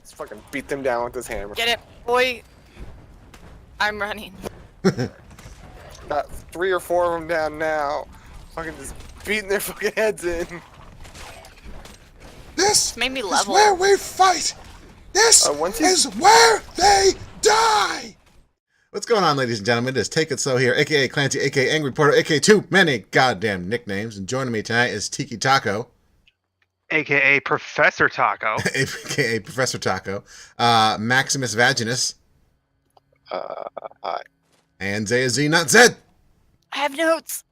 Just fucking beat them down with this hammer. Get it, boy. I'm running. Got 3 or 4 of them down now. Fucking just beating their fucking heads in. This made me is level. where we fight. This is where they die. What's going on, ladies and gentlemen? It is Take It So here, a.k.a. Clancy, a.k.a. Angry Porter, a.k.a. too many goddamn nicknames. And joining me tonight is Tiki Taco. A.k.a. Professor Taco. a.k.a. Professor Taco. Maximus Vaginus. Hi. And Zaya Z, not Zed. I have notes.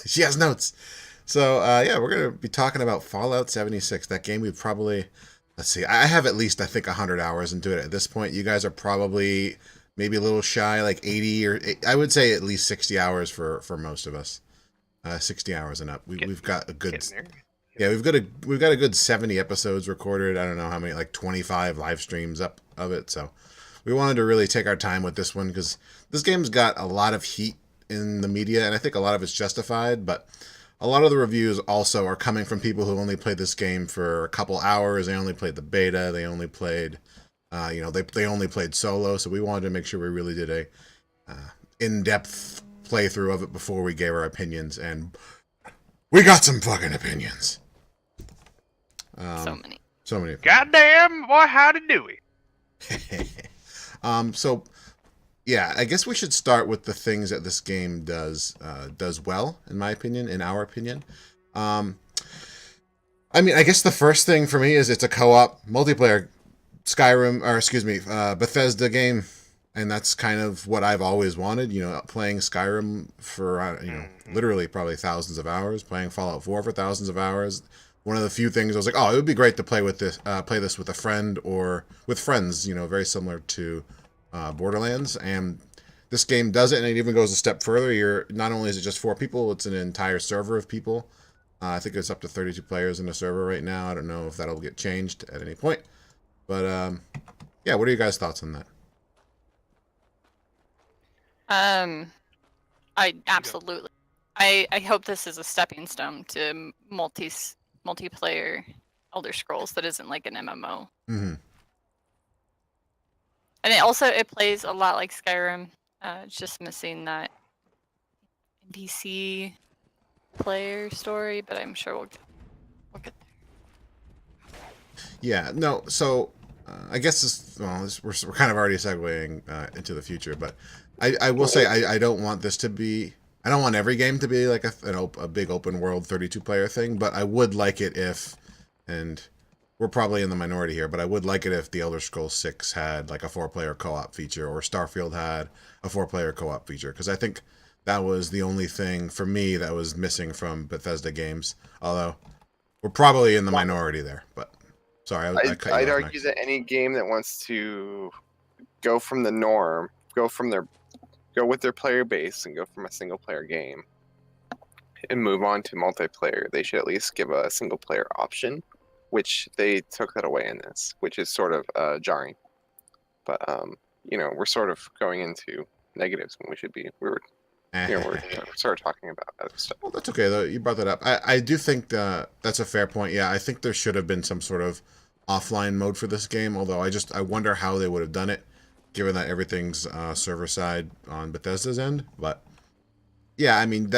She has notes. So, yeah, we're going to be talking about Fallout 76. That game we probably... Let's see. I have at least, I think, 100 hours into it at this point. You guys are probably maybe a little shy, like 80 or... I would say at least 60 hours for most of us. 60 hours and up. We've got a good... Yeah, we've got a good 70 episodes recorded. I don't know how many, like 25 live streams up of it. So we wanted to really take our time with this one because this game's got a lot of heat in the media, and I think a lot of it's justified, but a lot of the reviews also are coming from people who only played this game for a couple hours. They only played the beta. They only played, they only played solo. So we wanted to make sure we really did a in-depth playthrough of it before we gave our opinions, and we got some fucking opinions. So many. Goddamn, boy, howdy doey. So, yeah, I guess we should start with the things that this game does well, in my opinion, in our opinion. I mean, I guess the first thing for me is it's a co-op multiplayer Bethesda game, and that's kind of what I've always wanted. You know, playing Skyrim for literally probably thousands of hours, playing Fallout 4 for thousands of hours. One of the few things I was like, oh, it would be great to play with this, play this with a friend or with friends. You know, very similar to Borderlands, and this game does it, and it even goes a step further. You're not only is it just 4 people, it's an entire server of people. I think it's up to 32 players in the server right now. I don't know if that'll get changed at any point, but yeah, what are you guys' thoughts on that? I absolutely. I hope this is a stepping stone to multiplayer Elder Scrolls that isn't like an MMO. Mm-hmm. And it plays a lot like Skyrim. It's just missing that NPC player story, but I'm sure we'll get there. Yeah, no, so I guess we're kind of already segueing into the future, but I will say I don't want this to be... I don't want every game to be like a big open world 32 player thing, but I would like it if, and we're probably in the minority here, but I would like it if the Elder Scrolls 6 had like a 4-player co-op feature, or Starfield had a 4-player co-op feature, because I think that was the only thing for me that was missing from Bethesda games. Although we're probably in the minority there, but sorry, I'd argue that any game that wants to go from the norm, go with their player base and go from a single player game and move on to multiplayer, they should at least give a single player option, which they took that away in this, which is sort of jarring. But we're sort of going into negatives when we should be. We're sort of talking about other stuff. Well, that's okay though. You brought that up. I do think that's a fair point. Yeah, I think there should have been some sort of offline mode for this game. Although I wonder how they would have done it, given that everything's server side on Bethesda's end. But yeah, I mean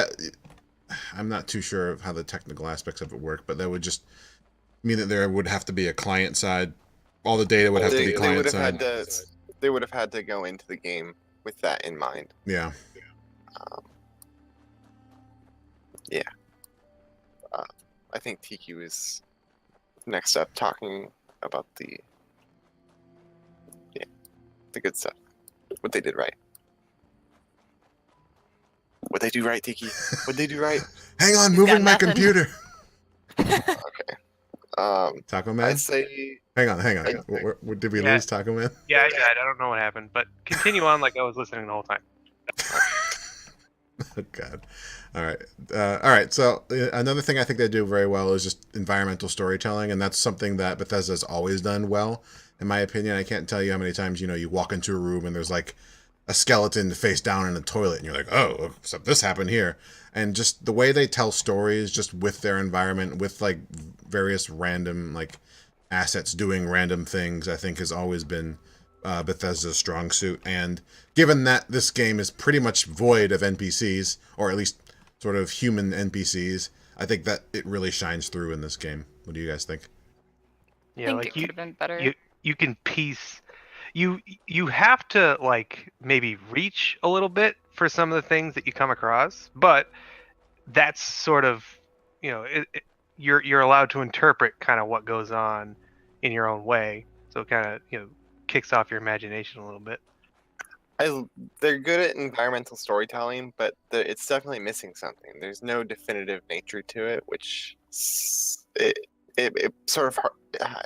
I'm not too sure of how the technical aspects of it work, but that would just mean that there would have to be a client side. All the data would have to be client side. They would have had to go into the game with that in mind. Yeah. Yeah. I think Tiki was next up talking about the good stuff. What they did right. What they do right, Tiki? What they do right? Hang on, moving my computer. Okay. Taco Man? I'd say... Hang on. Did we lose Taco Man? Yeah, I did. I don't know what happened, but continue on like I was listening the whole time. Oh, God. All right. So another thing I think they do very well is just environmental storytelling, and that's something that Bethesda's always done well, in my opinion. I can't tell you how many times, you walk into a room and there's like a skeleton face down in a toilet, and you're like, oh, so this happened here. And just the way they tell stories just with their environment, with like various random like assets doing random things, I think, has always been Bethesda's strong suit. And given that this game is pretty much void of NPCs, or at least sort of human NPCs, I think that it really shines through in this game. What do you guys think? I Yeah, think like it could have been better. you can piece you have to like maybe reach a little bit for some of the things that you come across, but that's sort of you're allowed to interpret kind of what goes on in your own way, so it kind of kicks off your imagination a little bit. They're good at environmental storytelling, but it's definitely missing something. There's no definitive nature to it, which it sort of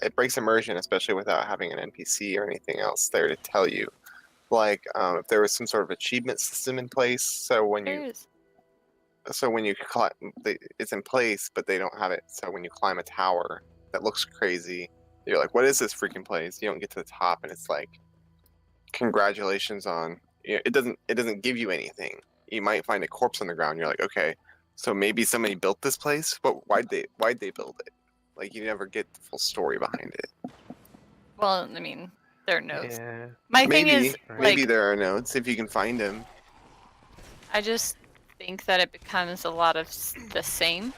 it breaks immersion, especially without having an NPC or anything else there to tell you. Like if there was some sort of achievement system in place, so when There you is. climb, it's in place, but they don't have it. So when you climb a tower that looks crazy, you're like, "What is this freaking place?" You don't get to the top, and it's like, congratulations on it doesn't give you anything. You might find a corpse on the ground. You're like, okay, so maybe somebody built this place, but why'd they build it? Like, you never get the full story behind it. Well, I mean, there are notes. Yeah. My Maybe thing is, maybe like, there are notes if you can find them. I just think that it becomes a lot of the same.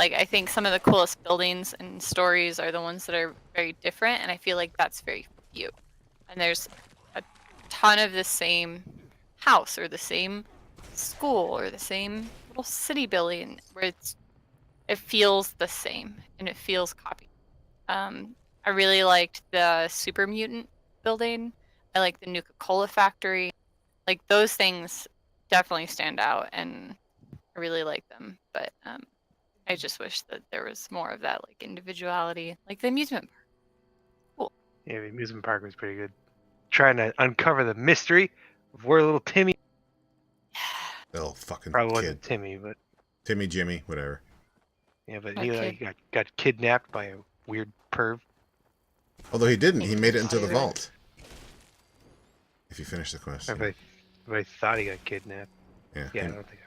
Like, I think some of the coolest buildings and stories are the ones that are very different, and I feel like that's very few. And there's a ton of the same house or the same school or the same little city building where it feels the same and it feels copied. I really liked the super mutant building. I like the Nuka-Cola factory. Like, those things definitely stand out, and I really like them. But I just wish that there was more of that, like, individuality, like the amusement park. Yeah, the amusement park was pretty good. Trying to uncover the mystery of where little Timmy. Little fucking Probably kid. wasn't Timmy, but Timmy, Jimmy, whatever. yeah, but That he kid. got kidnapped by a weird perv. Although he didn't. He made it into the Pirate. vault. If you finish the quest. I thought he got kidnapped. Yeah. Yeah, I don't think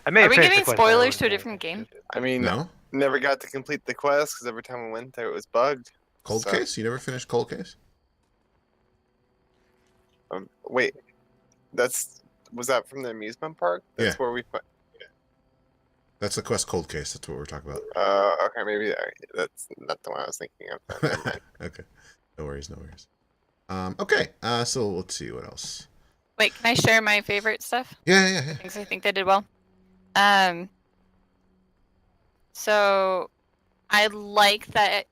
I may Are have we finished giving the quest, but I spoilers wasn't to a paying different attention. game? I mean, No? never got to complete the quest because every time we went there, it was bugged. Cold So, Case? You never finished Cold Case? Wait, was that from the amusement park? That's Yeah. where we. That's the quest Cold Case. That's what we're talking about. Okay, maybe that's not the one I was thinking of. Never mind. Okay. No worries, no worries. Okay, so let's see what else. Wait, can I share my favorite stuff? Yeah. Things I think they did well. So I like that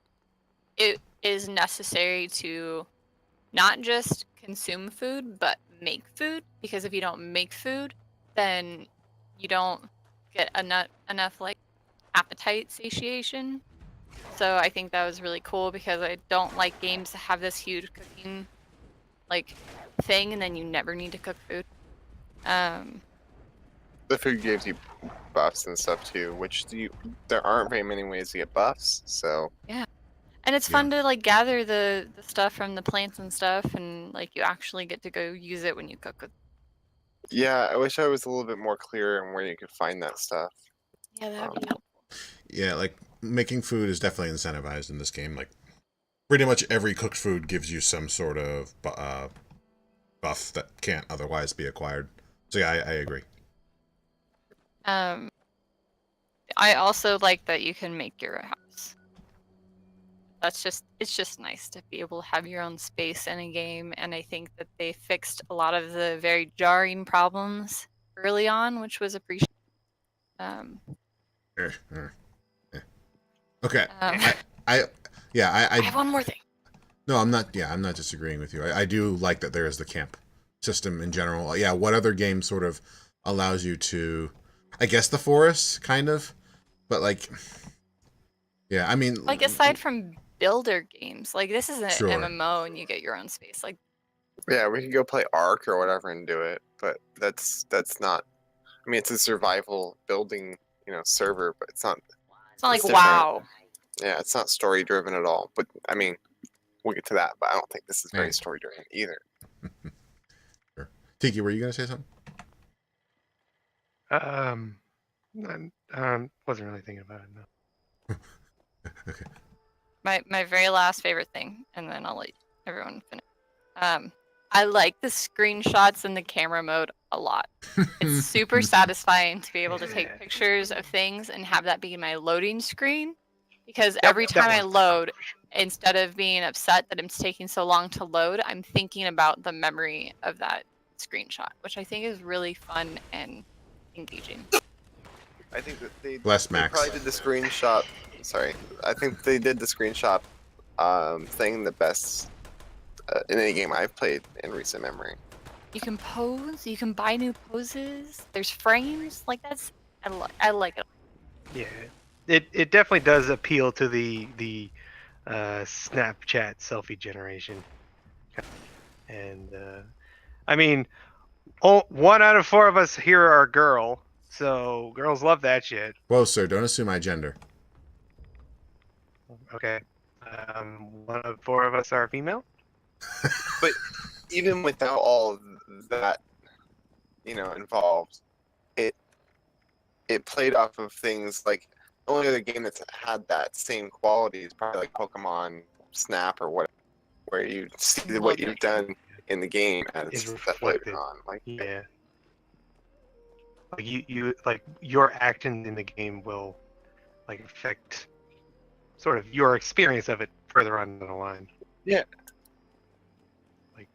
it is necessary to not just consume food, but make food. Because if you don't make food, then you don't get enough like appetite satiation. So I think that was really cool because I don't like games that have this huge cooking like thing and then you never need to cook food. The food gives you buffs and stuff too, which there aren't very many ways to get buffs. So And it's fun to like gather the stuff from the plants and stuff, and like you actually get to go use it when you cook. yeah, I wish I was a little bit more clear on where you could find that stuff. Yeah, that would be helpful. Yeah, like making food is definitely incentivized in this game. Like pretty much every cooked food gives you some sort of buff that can't otherwise be acquired. So yeah, I agree. I also like that you can make your house. It's just nice to be able to have your own space in a game, and I think that they fixed a lot of the very jarring problems early on, which was appreciated. Okay. I I have one more thing. No, I'm not. Yeah, I'm not disagreeing with you. I do like that there is the camp system in general. Yeah, what other game sort of allows you to? I guess the forest, kind of, but like, yeah. I mean, Like aside from builder games, like this is an Sure. MMO, and you get your own space. Like Yeah, we could go play Ark or whatever and do it, but that's not. I mean, it's a survival building, server, but it's not. it's not like It's different. wow. Yeah, it's not story driven at all. But I mean, we'll get to that. But I don't think this is very Yeah. story driven either. Sure. Tiki, were you gonna say something? Wasn't really thinking about it. No. Okay. my very last favorite thing, and then I'll let everyone finish. I like the screenshots in the camera mode a lot. It's super satisfying to be able to take pictures of things and have that be my loading screen, because every time I load, instead of being upset that it's taking so long to load, I'm thinking about the memory of that screenshot, which I think is really fun and engaging. I think that they Bless they Max. probably did the screenshot. Sorry, I think they did the screenshot thing the best in any game I've played in recent memory. You can pose. You can buy new poses. There's frames. Like that's. I like it. Yeah, it definitely does appeal to the Snapchat selfie generation, and I mean, 1 out of 4 of us here are girl, so girls love that shit. Whoa, sir, don't assume my gender. Okay, 1 out of 4 of us are female. But even without all of that, involved, it played off of things like the only other game that's had that same quality is probably like Pokemon Snap or what, where you see what you've done in the game as Is stuff reflected. later on. Like, Yeah, like you like your actions in the game will like affect sort of your experience of it further on the line. Yeah. Like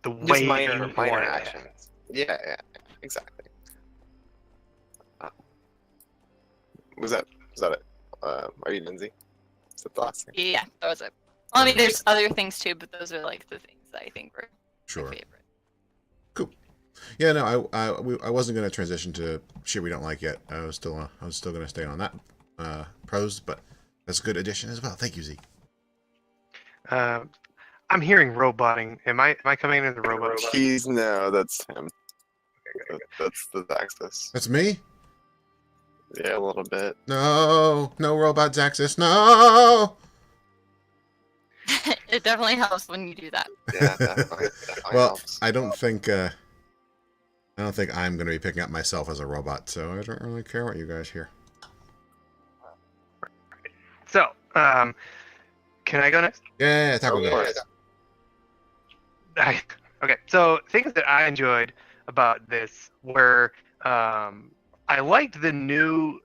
the just way minor you minor want it to actions. Yeah, exactly. Was that it? Are you Lindsay? Is that the last thing? Yeah, that was it. Well, I mean, there's other things too, but those are like the things that I think were Sure. my favorite. Cool. Yeah, no, I wasn't going to transition to shit we don't like yet. I was still going to stay on that pros, but that's a good addition as well. Thank you, Zeke. I'm hearing roboting. Am I coming into the robot? No, that's him. That's the Axis. That's me? Yeah, a little bit. No robot Zaxxas, no! It definitely helps when you do that. Yeah, definitely Well, helps. I don't think I'm going to be picking up myself as a robot, so I don't really care what you guys hear. So, can I go next? Yeah, Taco Go Bell. for it. Okay, so things that I enjoyed about this were I liked the new.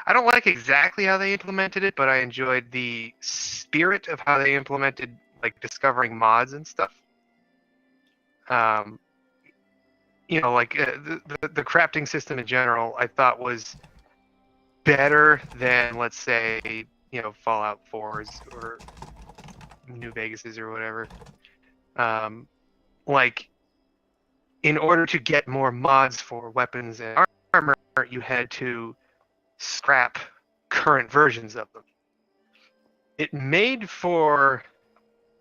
I don't like exactly how they implemented it, but I enjoyed the spirit of how they implemented like discovering mods and stuff. Like the crafting system in general, I thought was better than, let's say, Fallout 4's or New Vegas's or whatever. Like, in order to get more mods for weapons and armor, you had to scrap current versions of them. It made for,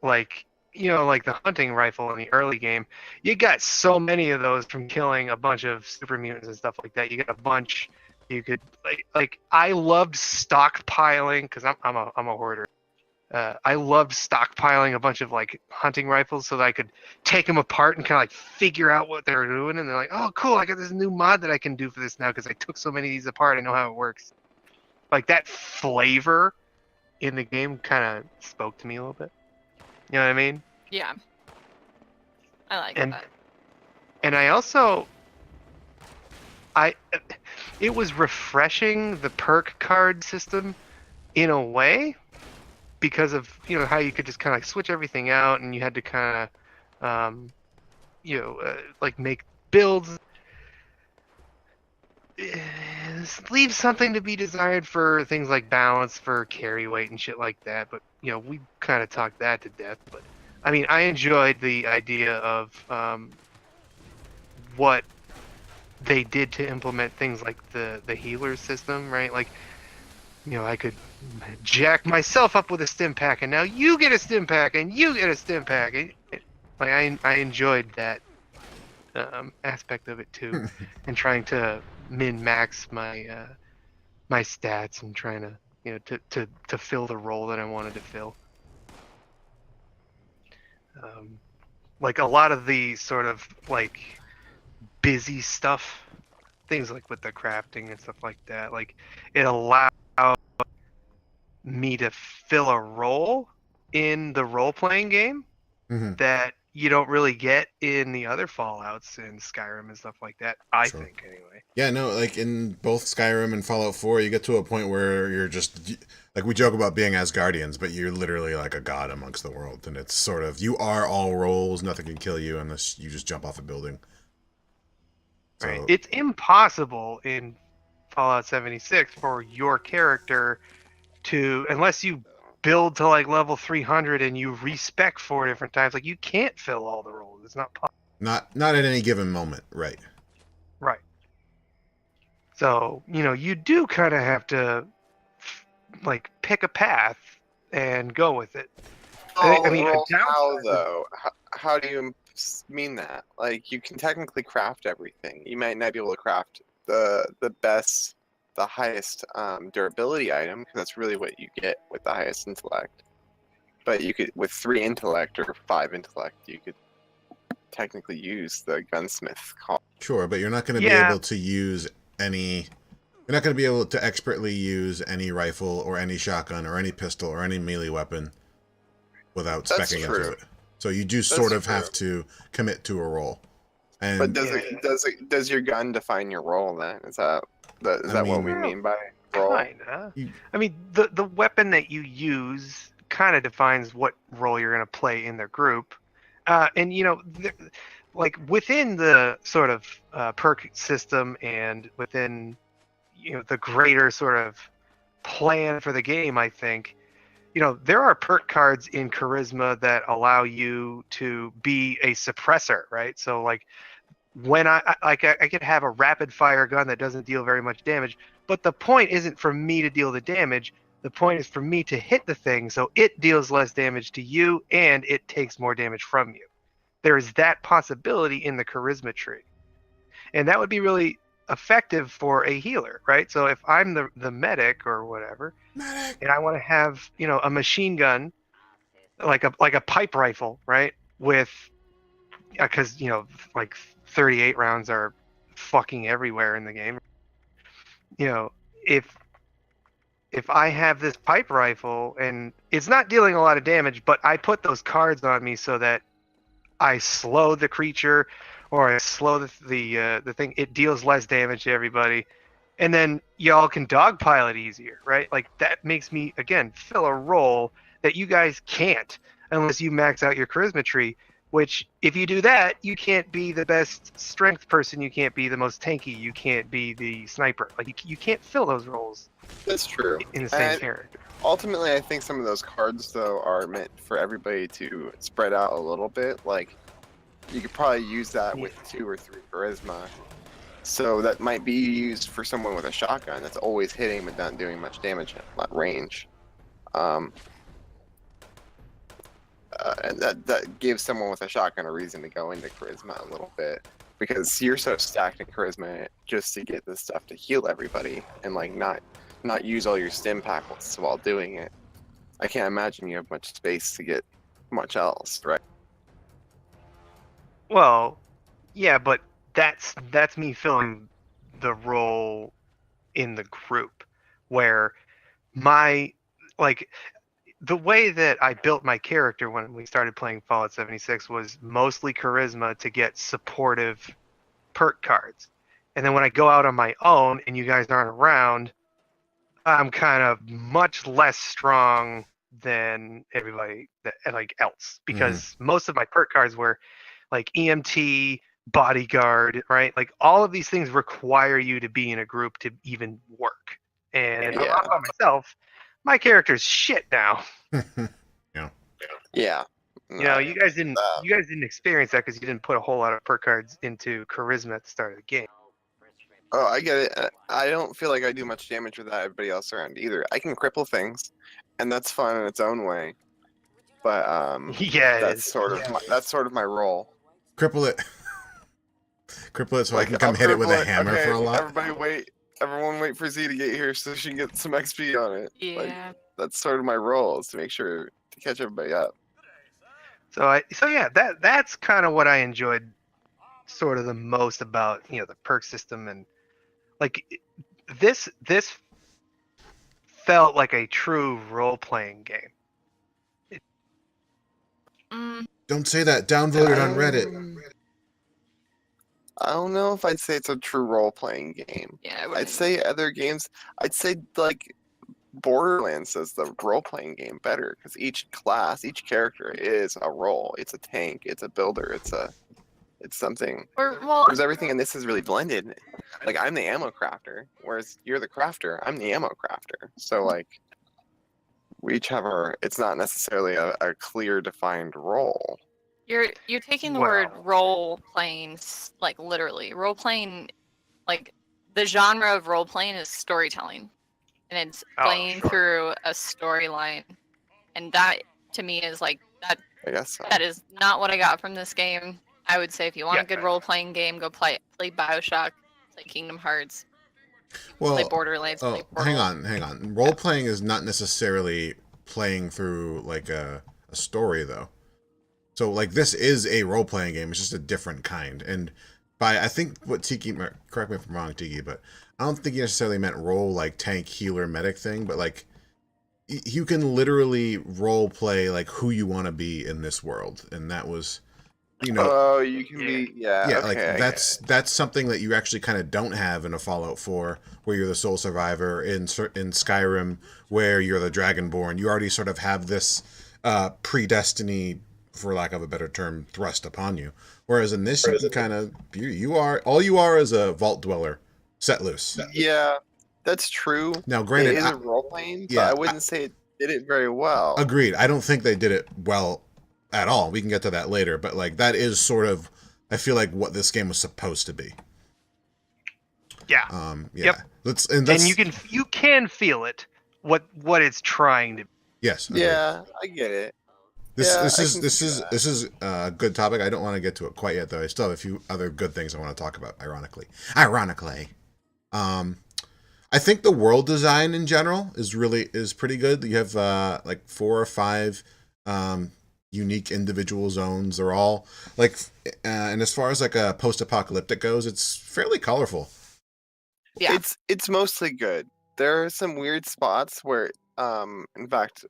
like the hunting rifle in the early game. You got so many of those from killing a bunch of super mutants and stuff like that. You got a bunch. You could like I loved stockpiling because I'm a hoarder. I loved stockpiling a bunch of like hunting rifles so that I could take them apart and kind of like figure out what they're doing. And they're like, oh, cool! I got this new mod that I can do for this now because I took so many of these apart. I know how it works. Like that flavor in the game kind of spoke to me a little bit. You know what I mean? Yeah. I like And that. and I also it was refreshing the perk card system in a way because of how you could just kind of switch everything out and you had to kind of like make builds. Leave something to be desired for things like balance for carry weight and shit like that, but we kind of talked that to death. But I mean, I enjoyed the idea of what they did to implement things like the healer system, right? Like, I could jack myself up with a stim pack, and now you get a stim pack, and you get a stim pack. Like, I enjoyed that aspect of it too, and trying to min-max my my stats and trying to to fill the role that I wanted to fill. Like a lot of the sort of like busy stuff, things like with the crafting and stuff like that, like it allowed me to fill a role in the role-playing game Mhm. that you don't really get in the other Fallouts and Skyrim and stuff like that. I Sure. think, anyway. Yeah, no, like in both Skyrim and Fallout 4, you get to a point where you're just like we joke about being Asgardians, but you're literally like a god amongst the world, and it's sort of you are all roles. Nothing can kill you unless you just jump off a building. Right? So It's impossible in Fallout 76 for your character to, unless you build to like level 300 and you respec 4 different times, like you can't fill all the roles. It's not possible. not at any given moment, right? Right. So, you do kind of have to like pick a path and go with it. I mean, a how downside. though? How do you mean that? Like, you can technically craft everything. You might not be able to craft the best, the highest durability item, because that's really what you get with the highest intellect. But you could, with 3 intellect or 5 intellect, you could technically use the gunsmith call. Sure, but you're not going to be able to use any. You're not going to be able to expertly use any rifle or any shotgun or any pistol or any melee weapon without That's speccing true. into it. So you do sort of have to commit to a role. And But does your gun define your role then? Is that what we mean by role? Kinda. I mean, the weapon that you use kind of defines what role you're going to play in their group. And like within the sort of perk system and within the greater sort of plan for the game, I think there are perk cards in charisma that allow you to be a suppressor, right? So like when I could have a rapid fire gun that doesn't deal very much damage, but the point isn't for me to deal the damage. The point is for me to hit the thing so it deals less damage to you and it takes more damage from you. There is that possibility in the charisma tree. And that would be really effective for a healer, right? So if I'm the medic or whatever, and I want to have, a machine gun, like a pipe rifle, right? With, because, like 38 rounds are fucking everywhere in the game. If I have this pipe rifle and it's not dealing a lot of damage, but I put those cards on me so that I slow the creature or I slow the thing, it deals less damage to everybody. And then y'all can dogpile it easier, right? Like that makes me, again, fill a role that you guys can't unless you max out your charisma tree, which if you do that, you can't be the best strength person, you can't be the most tanky, you can't be the sniper. Like you can't fill those roles. That's true. In the same character. Ultimately, I think some of those cards, though, are meant for everybody to spread out a little bit. Like, you could probably use that with 2 or 3 charisma. So that might be used for someone with a shotgun that's always hitting but not doing much damage at range. And that gives someone with a shotgun a reason to go into charisma a little bit. Because you're so stacked in charisma just to get this stuff to heal everybody and like not use all your stim packets while doing it. I can't imagine you have much space to get much else, right? Well, yeah, but that's me filling the role in the group where my the way that I built my character when we started playing Fallout 76 was mostly charisma to get supportive perk cards. And then when I go out on my own and you guys aren't around, I'm kind of much less strong than everybody else because most of my perk cards were like EMT, bodyguard, right? Like all of these things require you to be in a group to even work. And if I'm out by myself, my character's shit now. Yeah. You guys didn't experience that because you didn't put a whole lot of perk cards into charisma at the start of the game. Oh, I get it. I don't feel like I do much damage without everybody else around either. I can cripple things, and that's fun in its own way. But that's sort of my role. Cripple it. Cripple it so I can come hit it with a hammer for a lot. Everyone wait for Z to get here so she can get some XP on it. Yeah. That's sort of my role, is to make sure to catch everybody up. So yeah, that's kind of what I enjoyed sort of the most about the perk system, and like this felt like a true role-playing game. Mm, Don't say that. Downvoted on Reddit. I don't know if I'd say it's a true role-playing game. yeah, I I'd wouldn't. say other games. I'd say like Borderlands does the role-playing game better because each class, each character is a role. It's a tank. It's a builder. It's something. Or well, Whereas everything in this is really blended. Like I'm the ammo crafter, whereas you're the crafter. I'm the ammo crafter. So like we each have our. It's not necessarily a clear defined role. you're taking the word Well- role playing like literally. Role playing, like the genre of role playing is storytelling, and it's Oh, playing sure. through a storyline, and that to me is like that. I guess so. That is not what I got from this game. I would say if you want Yeah. a good role playing game, go play BioShock, play Kingdom Hearts, play Well, Borderlands, play oh, Portal. hang on. Role playing is not necessarily playing through like a story though. So like this is a role playing game. It's just a different kind. And by I think what Tiki, correct me if I'm wrong, Tiki, but I don't think he necessarily meant role like tank, healer, medic thing, but like you can literally role play like who you want to be in this world, and that was, you know, Oh, you can be. Yeah. yeah, Okay. like I that's something that you actually kind of don't have in a Fallout 4, where you're the sole survivor, in Skyrim, where you're the Dragonborn. You already sort of have this predestiny, for lack of a better term, thrust upon you. Whereas in this, you can kind of you are all you are is a vault dweller, set loose. Yeah, that's true. Now, It granted, is a role playing, but yeah, I wouldn't say it did it very well. agreed. I don't think they did it well at all. We can get to that later, but like that is sort of, I feel like, what this game was supposed to be. Yeah. Yeah. Yep. That's And you can feel it, what it's trying to. yes. Agreed. Yeah, I get it. This Yeah, this I is can this see is that. this is a good topic. I don't want to get to it quite yet, though. I still have a few other good things I want to talk about. Ironically, I think the world design in general is pretty good. You have like 4 or 5 unique individual zones. They're all like, and as far as like a post-apocalyptic goes, it's fairly colorful. Yeah. It's mostly good. There are some weird spots where, in fact,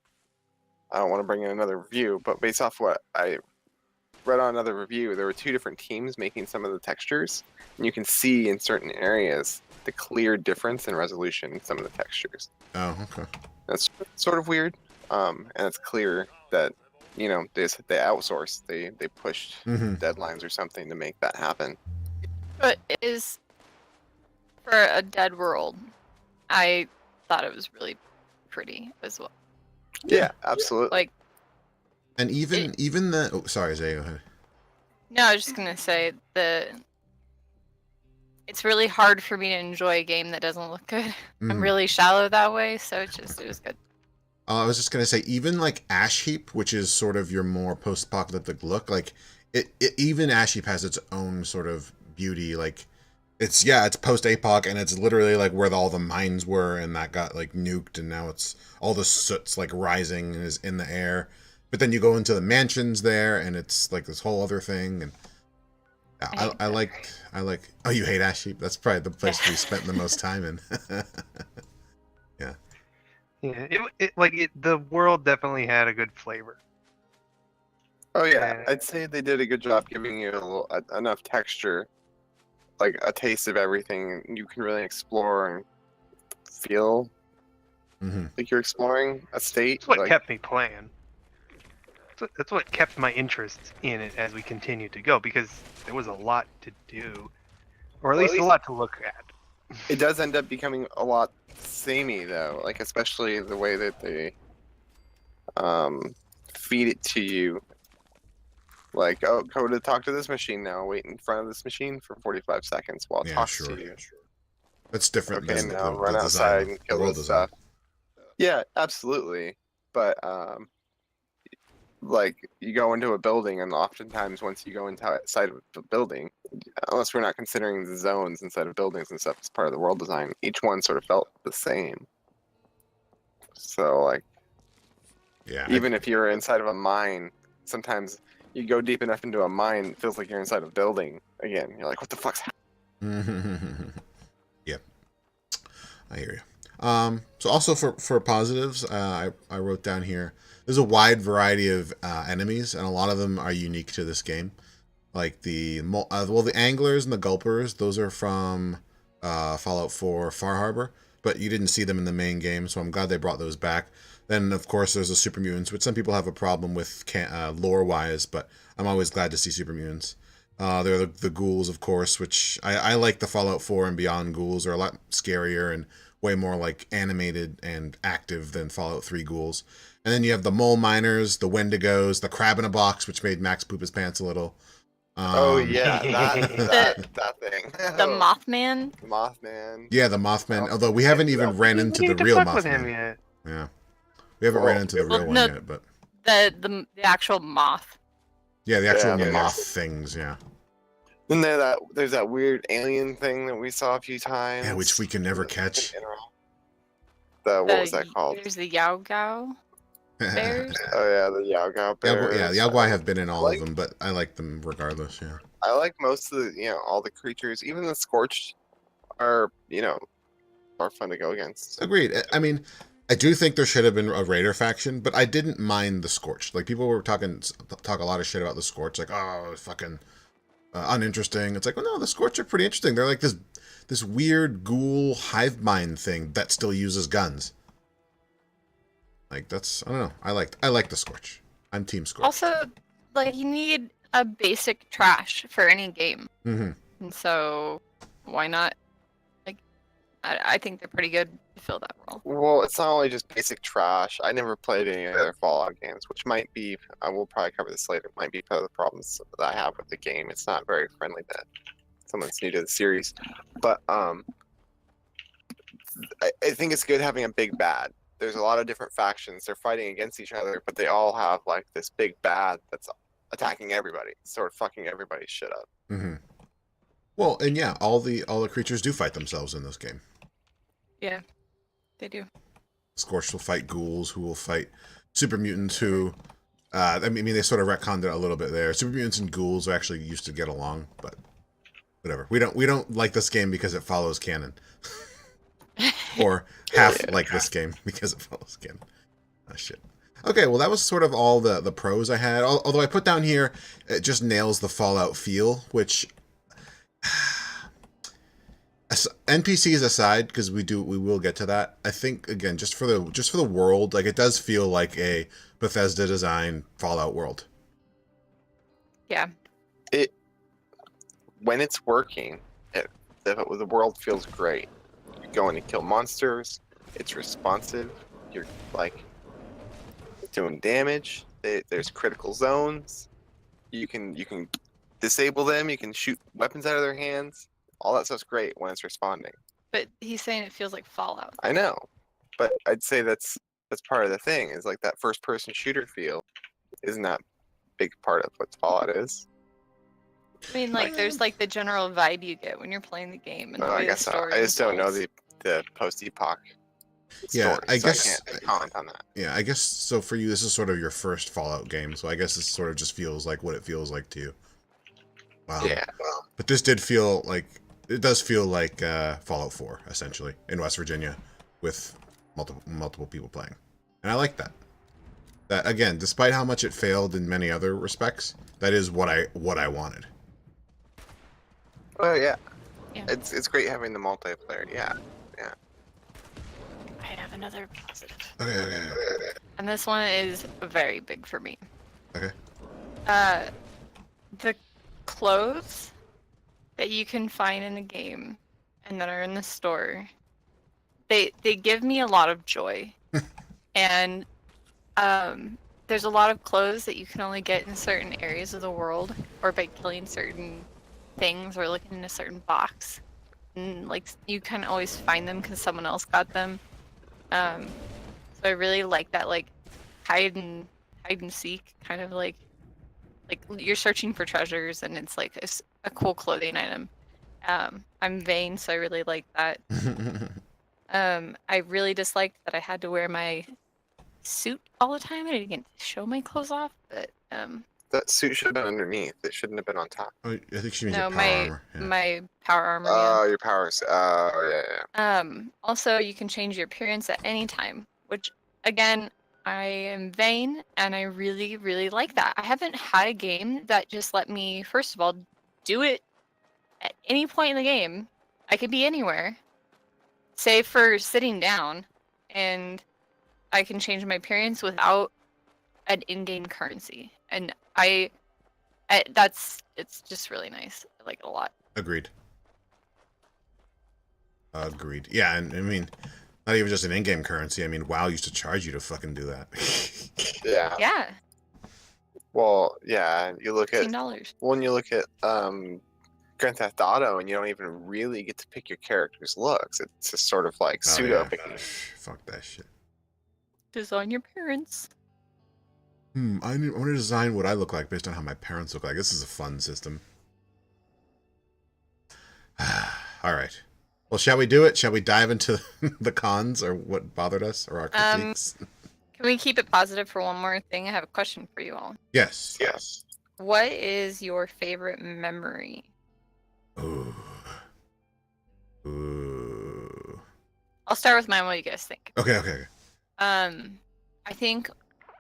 I don't want to bring in another review, but based off what I read on another review, there were 2 different teams making some of the textures, and you can see in certain areas the clear difference in resolution in some of the textures. Oh, okay. That's sort of weird, and it's clear that they outsourced, they pushed Mm-hmm. deadlines or something to make that happen. But it is for a dead world. I thought it was really pretty as well. Yeah, absolutely. Like, And even the oh, sorry, Zay, go ahead. no, I was just gonna say it's really hard for me to enjoy a game that doesn't look good. I'm Mhm. really shallow that way, so it was good. I was just gonna say, even like Ash Heap, which is sort of your more post-apocalyptic look, like it even Ash Heap has its own sort of beauty. Like it's post-apoc, and it's literally like where all the mines were, and that got like nuked, and now it's all the soot's like rising and is in the air. But then you go into the mansions there, and it's like this whole other thing. And I like. Oh, you hate Ash Heap? That's probably the place we spent the most time in. Yeah. The world definitely had a good flavor. Oh yeah, Yeah. I'd say they did a good job giving you enough texture, like a taste of everything. You can really explore and feel Mm-hmm. like you're exploring a state. That's what like, kept me playing. That's what kept my interest in it as we continued to go, because there was a lot to do, or at least a lot to look at. It does end up becoming a lot samey though, like especially the way that they feed it to you. Like, oh, go to talk to this machine now. Wait in front of this machine for 45 seconds while it Yeah, talks sure. to you. That's different Okay, than now the run design outside of and the kill world this design. stuff. Yeah, absolutely. But like you go into a building, and oftentimes once you go inside of the building, unless we're not considering the zones inside of buildings and stuff as part of the world design, each one sort of felt the same. So like, Yeah. even if you're inside of a mine, sometimes you go deep enough into a mine, it feels like you're inside of a building again. You're like, what the fuck's happening? Yep. I hear you. So also for positives, I wrote down here. There's a wide variety of enemies, and a lot of them are unique to this game. Like the anglers and the gulpers, those are from Fallout 4 Far Harbor, but you didn't see them in the main game, so I'm glad they brought those back. Then, of course, there's the super mutants, which some people have a problem with lore-wise, but I'm always glad to see super mutants. There are the ghouls, of course, which I like the Fallout 4 and Beyond ghouls. Are a lot scarier and way more like animated and active than Fallout 3 ghouls. And then you have the mole miners, the wendigos, the crab in a box, which made Max poop his pants a little. Oh yeah, that thing. The Mothman. Mothman. Yeah, the Mothman. Oh, Although we haven't even ran We into need the to real fuck with him Mothman. yet. Yeah, we haven't ran into the real one no, yet, but The actual moth. yeah, the actual Yeah, the moth moth. things. Yeah, Then there's that weird alien thing that we saw a few times. yeah, which we can never catch. What was that called? There's the Yao Gao bears. Oh yeah, the Yao Gao bears. Yeah, the Yaogwai have been in all like- of them, but I like them regardless. Yeah. I like most of the all the creatures, even the Scorched are are fun to go against. Agreed. I mean, I do think there should have been a Raider faction, but I didn't mind the Scorched. Like people were talk a lot of shit about the Scorched, like oh fucking uninteresting. It's like, well, no, the Scorched are pretty interesting. They're like this weird ghoul hive mind thing that still uses guns. Like that's I don't know. I like the Scorch. I'm Team Scorch. Also, like you need a basic trash for any game, Mm-hmm. and so why not? Like, I think they're pretty good to fill that role. Well, it's not only just basic trash. I never played any other Fallout games, which might be. I will probably cover this later. Might be part of the problems that I have with the game. It's not very friendly to someone that's new to the series, but I think it's good having a big bad. There's a lot of different factions. They're fighting against each other, but they all have like this big bad that's attacking everybody, sort of fucking everybody's shit up. Mm-hmm. Well, and yeah, all the creatures do fight themselves in this game. Yeah, they do. Scorched will fight ghouls, who will fight super mutants. Who, I mean, they sort of retconned it a little bit there. Super mutants and ghouls actually used to get along, but whatever. We don't like this game because it follows canon. Or half like this game because it follows canon. Oh, shit. Okay, well, that was sort of all the pros I had. Although I put down here, it just nails the Fallout feel, which NPCs aside, because we will get to that. I think again, just for the world, like it does feel like a Bethesda design Fallout world. Yeah. When it's working, the world feels great. You're going to kill monsters. It's responsive. You're like doing damage. There's critical zones. You can disable them. You can shoot weapons out of their hands. All that stuff's great when it's responding. But he's saying it feels like Fallout. I know, but I'd say that's part of the thing. Is like that first-person shooter feel isn't that big part of what Fallout is. I mean, like, there's like the general vibe you get when you're playing the game. And No, the way I the guess not. story I just don't know unfolds. the post-epoch. Yeah, story, I so guess- I can't comment on that. Yeah, I guess so. For you, this is sort of your first Fallout game, so I guess this sort of just feels like what it feels like to you. Wow. Yeah, well, But this did feel like it does feel like Fallout 4 essentially in West Virginia with multiple people playing, and I like that. That again, despite how much it failed in many other respects, that is what I wanted. well, yeah. Yeah. It's great having the multiplayer. Yeah. I have another positive. Okay. And this one is very big for me. Okay. The clothes that you can find in the game and that are in the store, they give me a lot of joy. And there's a lot of clothes that you can only get in certain areas of the world or by killing certain things or looking in a certain box. And like you can always find them because someone else got them. So I really like that, like hide and seek kind of like you're searching for treasures and it's like a cool clothing item. I'm vain, so I really like that. I really disliked that I had to wear my suit all the time. I didn't get to show my clothes off, but That suit should have been underneath. It shouldn't have been on top. Oh, I think she means no, your power armor. Yeah. my power armor. Oh, your powers. Oh, yeah. Also, you can change your appearance at any time, which, again, I am vain, and I really, really like that. I haven't had a game that just let me, first of all, do it at any point in the game. I could be anywhere, save for sitting down, and I can change my appearance without an in-game currency. And it's just really nice. I like it a lot. Agreed. Agreed. Yeah, and I mean, not even just an in-game currency. I mean, WoW used to charge you to fucking do that. Yeah. Yeah, Well, yeah. You look at $15. when you look at Grand Theft Auto, and you don't even really get to pick your character's looks. It's just sort of like Oh, pseudo yeah. picking. Fuck that shit. Design your parents. I want to design what I look like based on how my parents look like. This is a fun system. All right. Well, shall we do it? Shall we dive into the cons or what bothered us or our critiques? Can we keep it positive for one more thing? I have a question for you all. Yes. Yes. What is your favorite memory? Ooh. Ooh. I'll start with mine. What do you guys think? Okay. I think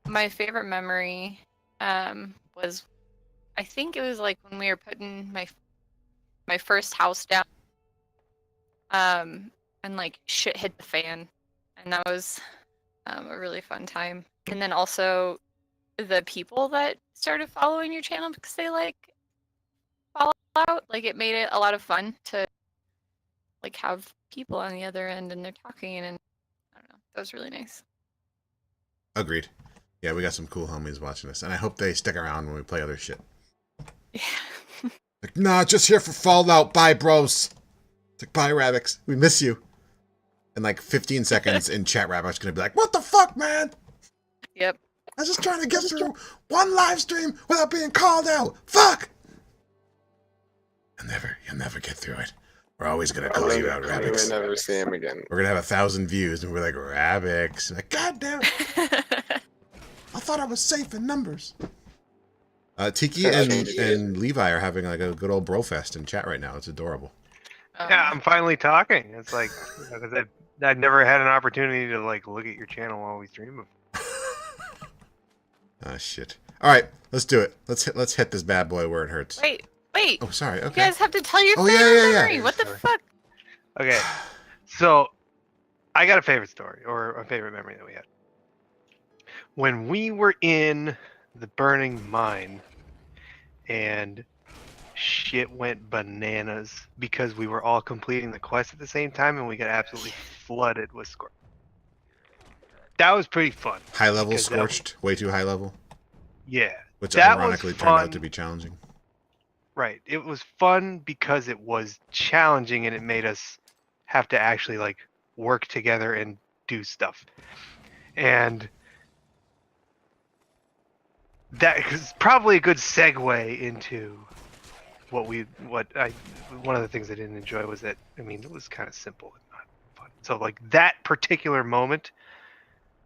my favorite memory was, I think it was like when we were putting my first house down, and like shit hit the fan, and that was a really fun time. And then also the people that started following your channel because they like Fallout, like it made it a lot of fun to like have people on the other end and they're talking, and I don't know, that was really nice. Agreed. Yeah, we got some cool homies watching us, and I hope they stick around when we play other shit. Yeah. Like, nah, just here for Fallout. Bye, bros. It's like, bye, Rabbix. We miss you. In like 15 seconds in chat, Rabbix gonna be like, what the fuck, man? Yep. I was just trying to get through one live stream without being called out. Fuck! You'll never get through it. We're always gonna call you out, We Rabbix. may never see him again. We're gonna have 1,000 views, and we're like, Rabbix. Like, God damn it. I thought I was safe in numbers. Tiki and Levi are having like a good old brofest in chat right now. It's adorable. Yeah, I'm finally talking. It's like, because I've never had an opportunity to like look at your channel while we stream. Ah, shit. All right, let's do it. Let's hit this bad boy where it hurts. Wait. Oh, sorry. You Okay. guys have to tell your Oh, favorite yeah. memory. What the Sorry. fuck? Okay, so I got a favorite story or a favorite memory that we had. When we were in the burning mine and shit went bananas because we were all completing the quest at the same time and we got absolutely flooded with scorch. That was pretty fun. High level because that scorched, way too high level, Yeah. which that was ironically turned out fun. to be challenging. Right. It was fun because it was challenging and it made us have to actually like work together and do stuff. And that is probably a good segue into one of the things I didn't enjoy was that, I mean, it was kind of simple and not fun. So like that particular moment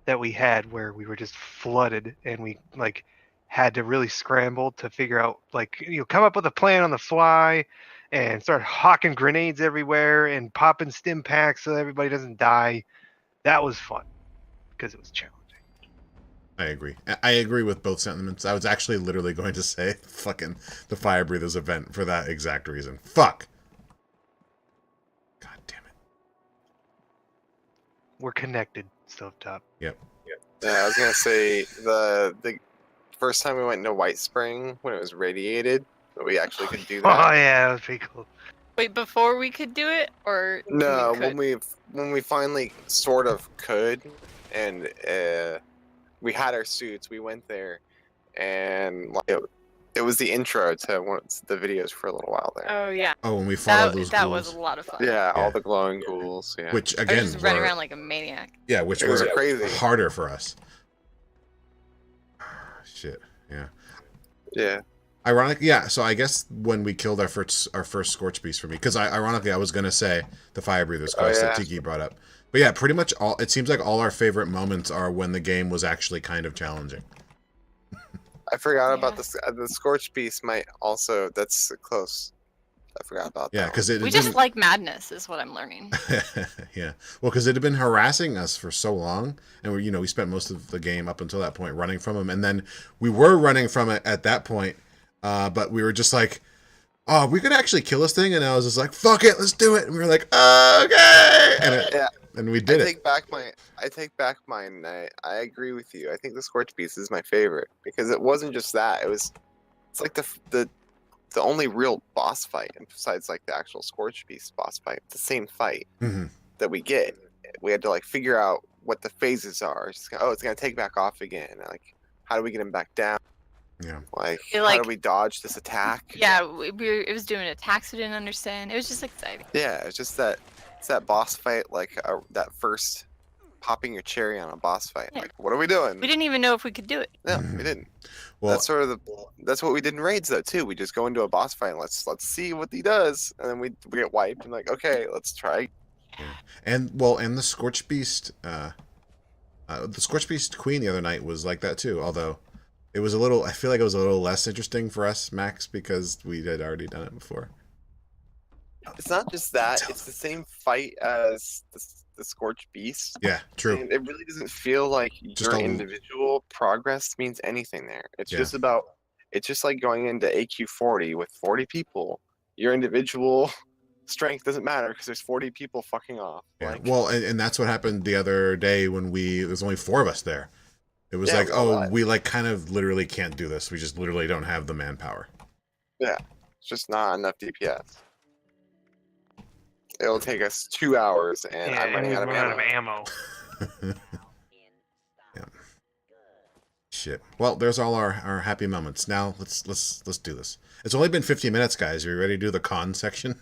that we had where we were just flooded and we like had to really scramble to figure out, like, come up with a plan on the fly and start hawking grenades everywhere and popping stim packs so everybody doesn't die. That was fun because it was challenging. I agree. I agree with both sentiments. I was actually literally going to say fucking the Fire Breathers event for that exact reason. Fuck. God damn it. We're connected, Stovetop. Yep. Yeah, I was gonna say the first time we went into White Spring when it was radiated, but we actually could do Oh that. yeah, that was pretty cool. Wait, before we could do it, or No, we could? when we finally sort of could, and we had our suits, we went there, and like, it was the intro to one of the videos for a little while there. Oh yeah, Oh, when we followed those that ghouls. was a lot of fun. Yeah, Yeah. all the glowing ghouls. Yeah, Which I again was just running were, around like a maniac. yeah, which it was were crazy. harder for us. Shit. Yeah. Yeah, Ironically, yeah. So I guess when we killed our first Scorch Beast for me, because ironically I was gonna say the Fire Breathers quest that yeah. Tiki brought up, but yeah, pretty much all. It seems like all our favorite moments are when the game was actually kind of challenging. I forgot about Yeah. this. The Scorched Beast might also. That's close. I forgot about Yeah, that. because it We didn't. just like madness, is what I'm learning. Yeah, well, because it had been harassing us for so long, and we spent most of the game up until that point running from him, and then we were running from it at that point, but we were just like, oh, we could actually kill this thing, and I was just like, fuck it, let's do it, and we were like, okay, Yeah. and we did I it. take back mine. I agree with you. I think the Scorch Beast is my favorite because it wasn't just that. It's like the only real boss fight, and besides like the actual Scorch Beast boss fight, it's the same fight Hmm. that we get. We had to like figure out what the phases are. It's gonna take back off again. Like, how do we get him back down? Yeah. Like, Feel how like- do we dodge this attack? Yeah, it was doing attacks we didn't understand. It was just exciting. Yeah, it's just that it's that boss fight, like that first popping your cherry on a boss fight. Yeah. Like, what are we doing? We didn't even know if we could do it. No, Mhm. we didn't. Well, That's what we did in raids though too. We just go into a boss fight and let's see what he does, and then we get wiped and like, okay, let's try. and the Scorch Beast, the Scorch Beast Queen the other night was like that too. Although it was I feel like it was a little less interesting for us, Max, because we had already done it before. It's not just that; it's the same fight as the Scorch Beast. Yeah, true. And it really doesn't feel like Just your a- individual progress means anything there. It's Yeah. just about. It's just like going into AQ40 with 40 people. Your individual strength doesn't matter because there's 40 people fucking off. Yeah. Like, Well, and that's what happened the other day when there's only 4 of us there. It was Yeah, like, we all oh, died. we like kind of literally can't do this. We just literally don't have the manpower. it's just not enough DPS. It'll take us 2 hours, and Yeah, I'm running and out of we're ammo. Shit. Well, there's all our happy moments. Now let's do this. It's only been 15 minutes, guys. Are you ready to do the con section?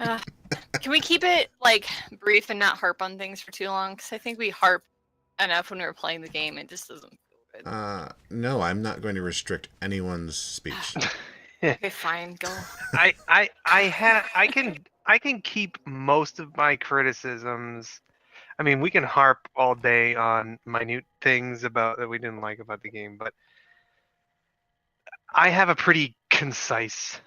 Can we keep it like brief and not harp on things for too long? Because I think we harp enough when we were playing the game. It just doesn't feel good. No, I'm not going to restrict anyone's speech. Okay, fine, go. I can keep most of my criticisms. I mean, we can harp all day on minute things that we didn't like about the game, but I have a pretty concise.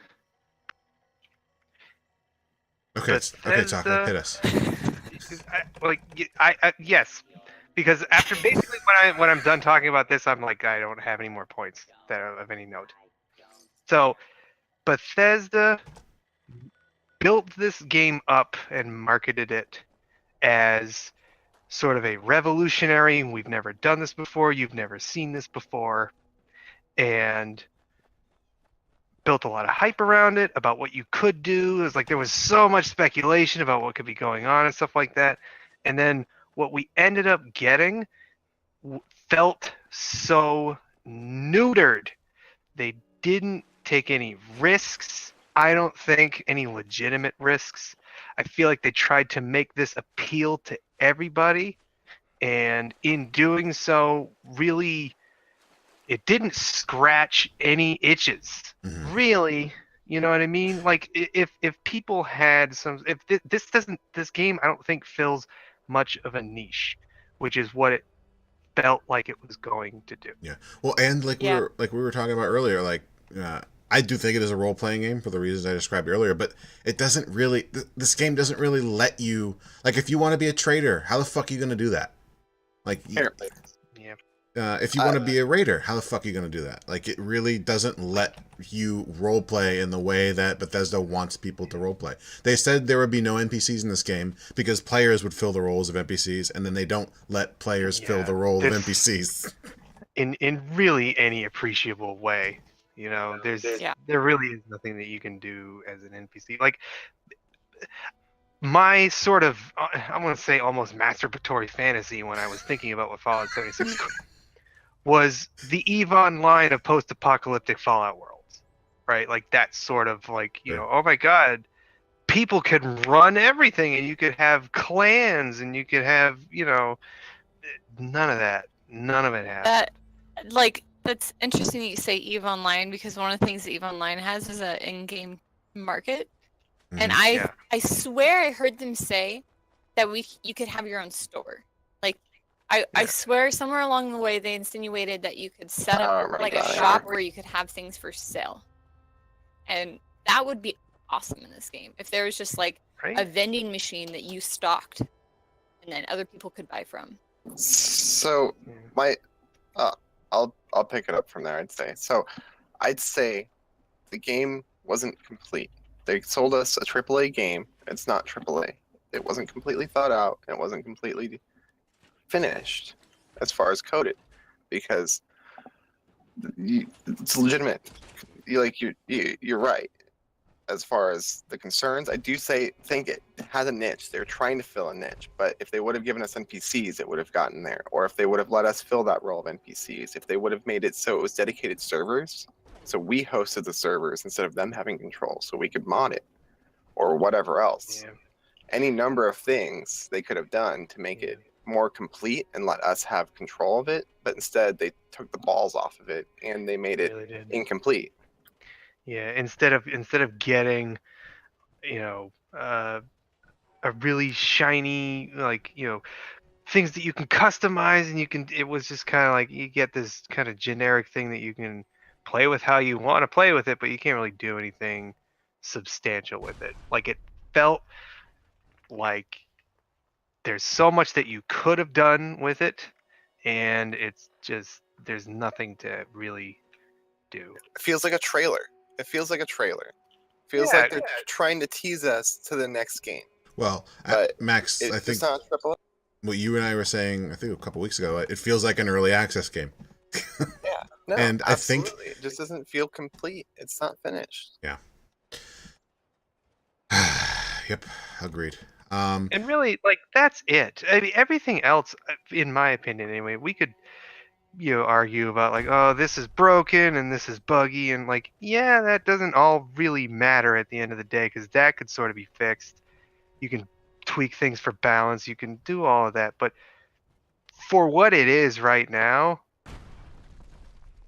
Okay, Taco, hit us. Yes, because after basically when I'm done talking about this, I'm like, I don't have any more points that are of any note. So, Bethesda built this game up and marketed it as sort of a revolutionary. We've never done this before. You've never seen this before, and built a lot of hype around it about what you could do. It was like there was so much speculation about what could be going on and stuff like that. And then what we ended up getting felt so neutered. They didn't take any risks. I don't think any legitimate risks. I feel like they tried to make this appeal to everybody. And in doing so, really, it didn't scratch any itches. Mhm. Really, you know what I mean? Like if people had some, if this game, I don't think fills much of a niche, which is what it felt like it was going to do. Yeah. Well, and like Yeah. we were talking about earlier, like I do think it is a role playing game for the reasons I described earlier, but it doesn't really. This game doesn't really let you. Like, if you want to be a trader, how the fuck are you going to do that? Like, Here. Yeah. if you want to be a raider, how the fuck are you going to do that? Like, it really doesn't let you role play in the way that Bethesda wants people to role play. They said there would be no NPCs in this game because players would fill the roles of NPCs, and then they don't let players fill Yeah, the role of this- NPCs. In really any appreciable way, you know, Yeah. there really is nothing that you can do as an NPC. Like my sort of, I want to say almost masturbatory fantasy when I was thinking about what Fallout 76 was the EVE Online of post-apocalyptic Fallout worlds, right? Like that sort of like, you know, oh my God, people could run everything, and you could have clans, and you could have, you know, none of that. None of it happened. That's interesting that you say EVE Online, because one of the things that EVE Online has is an in-game market. And Mhm. Yeah. I swear I heard them say that you could have your own store. Like I swear somewhere along the way they insinuated that you could set I up remember like a that. shop where you could have things for sale. And that would be awesome in this game. If there was just like a Right? vending machine that you stocked and then other people could buy from. So Yeah. my, I'll pick it up from there. I'd say the game wasn't complete. They sold us a AAA game. It's not AAA. It wasn't completely thought out. It wasn't completely finished as far as coded, because it's legitimate. You're right as far as the concerns. I do think it has a niche. They're trying to fill a niche, but if they would have given us NPCs, it would have gotten there. Or if they would have let us fill that role of NPCs, if they would have made it so it was dedicated servers, so we hosted the servers instead of them having control, so we could mod it or whatever else. Yeah. Any number of things they could have done to make it more complete and let us have control of it, but instead they took the balls off of it and they made it Really did. incomplete. Yeah. Instead of getting, a really shiny, like, things that you can customize, and it was just kind of like you get this kind of generic thing that you can play with how you want to play with it, but you can't really do anything substantial with it. Like, it felt like there's so much that you could have done with it, and it's just there's nothing to really do. It feels like a trailer. It feels like Yeah, they're trying to tease us to the next game. Well, But Max, I It's think not AAA. what you and I were saying, I think a couple weeks ago, it feels like an early access game. Yeah, no, And I think- absolutely. It just doesn't feel complete. It's not finished. Yep, agreed. And really, like, that's it. I mean, everything else, in my opinion anyway, we could argue about, like, oh, this is broken and this is buggy, and, like, yeah, that doesn't all really matter at the end of the day, because that could sort of be fixed. You can tweak things for balance, you can do all of that, but for what it is right now,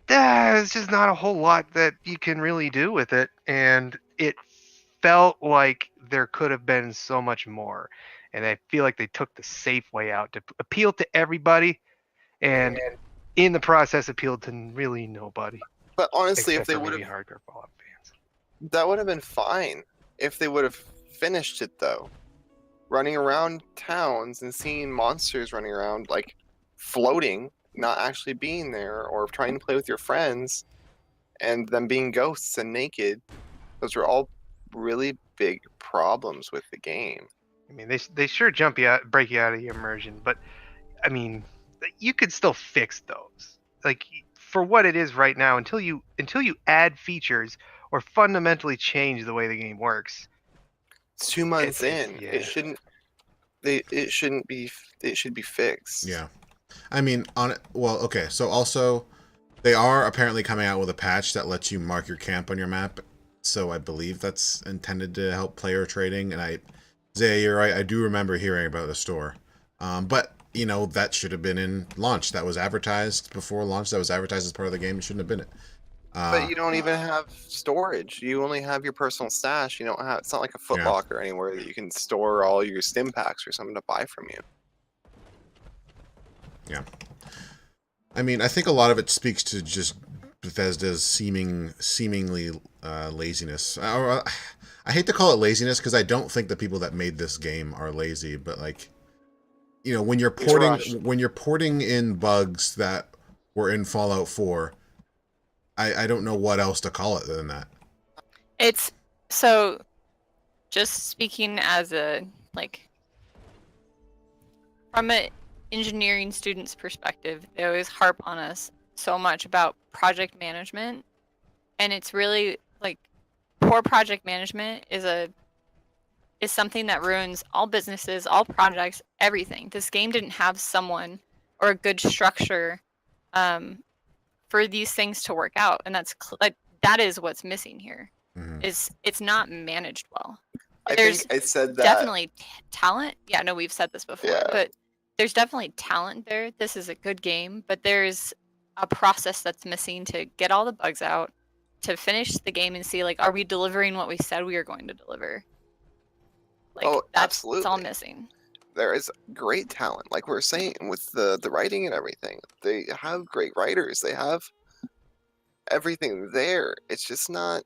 there's just not a whole lot that you can really do with it, and it felt like there could have been so much more, and I feel like they took the safe way out to appeal to everybody, and in the process appealed to really nobody, But honestly, if except they for would maybe have, hardcore Fallout fans. that would have been fine. If they would have finished it though, running around towns and seeing monsters running around, like floating, not actually being there, or trying to play with your friends, and them being ghosts and naked. Those are all really big problems with the game. I mean, they sure break you out of the immersion, but I mean, you could still fix those. Like, for what it is right now, until you add features or fundamentally change the way the game works. It's 2 months It's- in. yeah. It shouldn't. It shouldn't be. It should be fixed. Yeah. I mean, okay, so also, they are apparently coming out with a patch that lets you mark your camp on your map, so I believe that's intended to help player trading, and Zaya, you're right, I do remember hearing about the store. But, that should have been in launch. That was advertised before launch. That was advertised as part of the game. It shouldn't have been it. But you don't even have storage. You only have your personal stash. You don't have. It's not like a Foot Yeah. Locker anywhere that you can store all your stim packs or something to buy from you. Yeah. I mean, I think a lot of it speaks to just Bethesda's seemingly laziness. I hate to call it laziness because I don't think the people that made this game are lazy, but like, when you're porting in bugs that were in Fallout 4, I don't know what else to call it than that. It's so just speaking as from an engineering student's perspective, they always harp on us so much about project management, and it's really like poor project management is something that ruins all businesses, all projects, everything. This game didn't have someone or a good structure for these things to work out, and that is what's missing here. Mm-hmm. It's not managed well. I There's think I said that. definitely talent. Yeah, no, we've said this before, Yeah. but there's definitely talent there. This is a good game, but there's a process that's missing to get all the bugs out, to finish the game and see, like, are we delivering what we said we were going to deliver? Like, Oh, that's it's all absolutely. missing. There is great talent, like we're saying, with the writing and everything. They have great writers. They have everything there. It's just not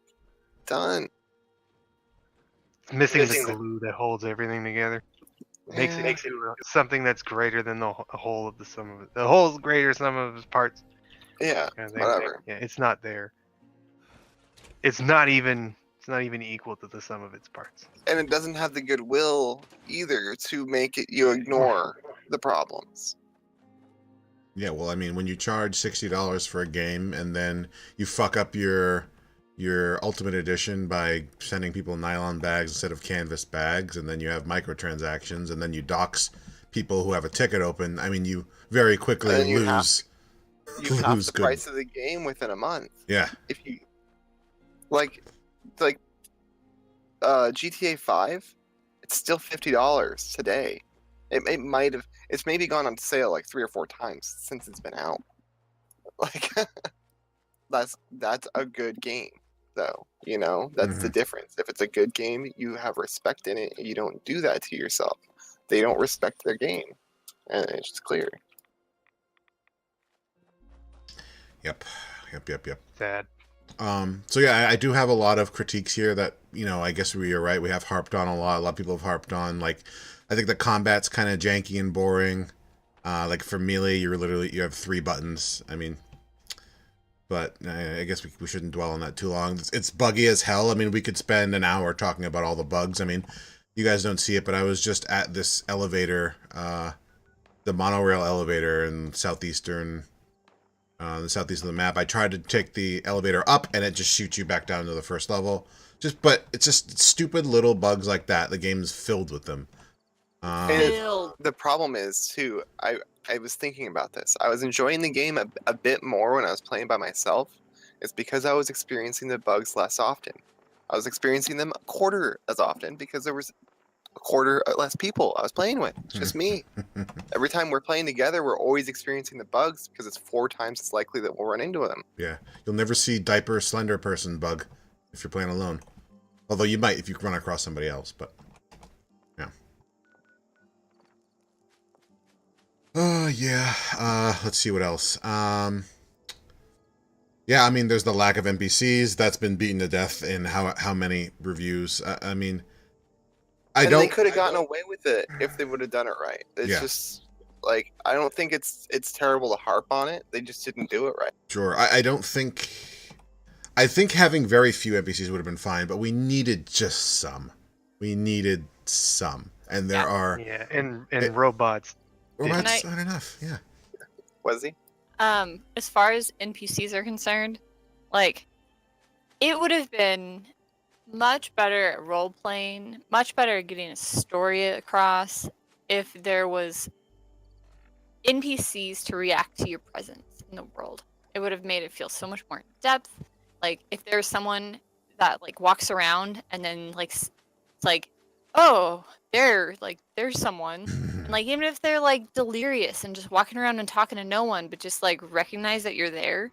done. It's missing the glue that holds everything together. Makes it into something that's greater than the whole of the sum of it. The whole is greater sum of its parts. Yeah, Kind of thing. whatever. Yeah, it's not there. It's not even equal to the sum of its parts. And it doesn't have the goodwill either to make it you ignore the problems. Yeah, well, I mean, when you charge $60 for a game and then you fuck up your Ultimate Edition by sending people nylon bags instead of canvas bags, and then you have microtransactions, and then you dox people who have a ticket open, I mean, you very quickly lose. You half the price of the game within a month. Yeah. If you like GTA 5, it's still $50 today. It might have. It's maybe gone on sale like 3 or 4 times since it's been out. Like that's a good game, though. You know, that's the difference. If it's a good game, you have respect in it. You don't do that to yourself. They don't respect their game, and it's just clear. Yep. Sad. So yeah, I do have a lot of critiques here that, you know, I guess you're right. We have harped on a lot. A lot of people have harped on. Like, I think the combat's kind of janky and boring. Like for melee, you have 3 buttons. I mean, but I guess we shouldn't dwell on that too long. It's buggy as hell. I mean, we could spend an hour talking about all the bugs. I mean, you guys don't see it, but I was just at this elevator, the monorail elevator in the southeast of the map. I tried to take the elevator up, and it just shoots you back down to the first level. But it's just stupid little bugs like that. The game's filled with them. The problem is too. I was thinking about this. I was enjoying the game a bit more when I was playing by myself. It's because I was experiencing the bugs less often. I was experiencing them a quarter as often because there was a quarter less people I was playing with. It's just me. Every time we're playing together, we're always experiencing the bugs because it's 4 times as likely that we'll run into them. Yeah, you'll never see diaper slender person bug if you're playing alone. Although you might if you run across somebody else, but yeah. Let's see what else. Yeah, I mean, there's the lack of NPCs. That's been beaten to death in how many reviews. I mean, They could have gotten away with it if they would have done it right. It's just like, I don't think it's terrible to harp on it. They just didn't do it right. Sure. I think having very few NPCs would have been fine, but we needed just some. And there are... Yeah, and robots. Robots aren't enough, yeah. Was he? As far as NPCs are concerned, like, it would have been much better at role playing, much better at getting a story across if there was NPCs to react to your presence in the world. It would have made it feel so much more in depth. Like, if there's someone that like walks around and then like it's like, oh, there's someone, and like even if they're like delirious and just walking around and talking to no one, but just like recognize that you're there.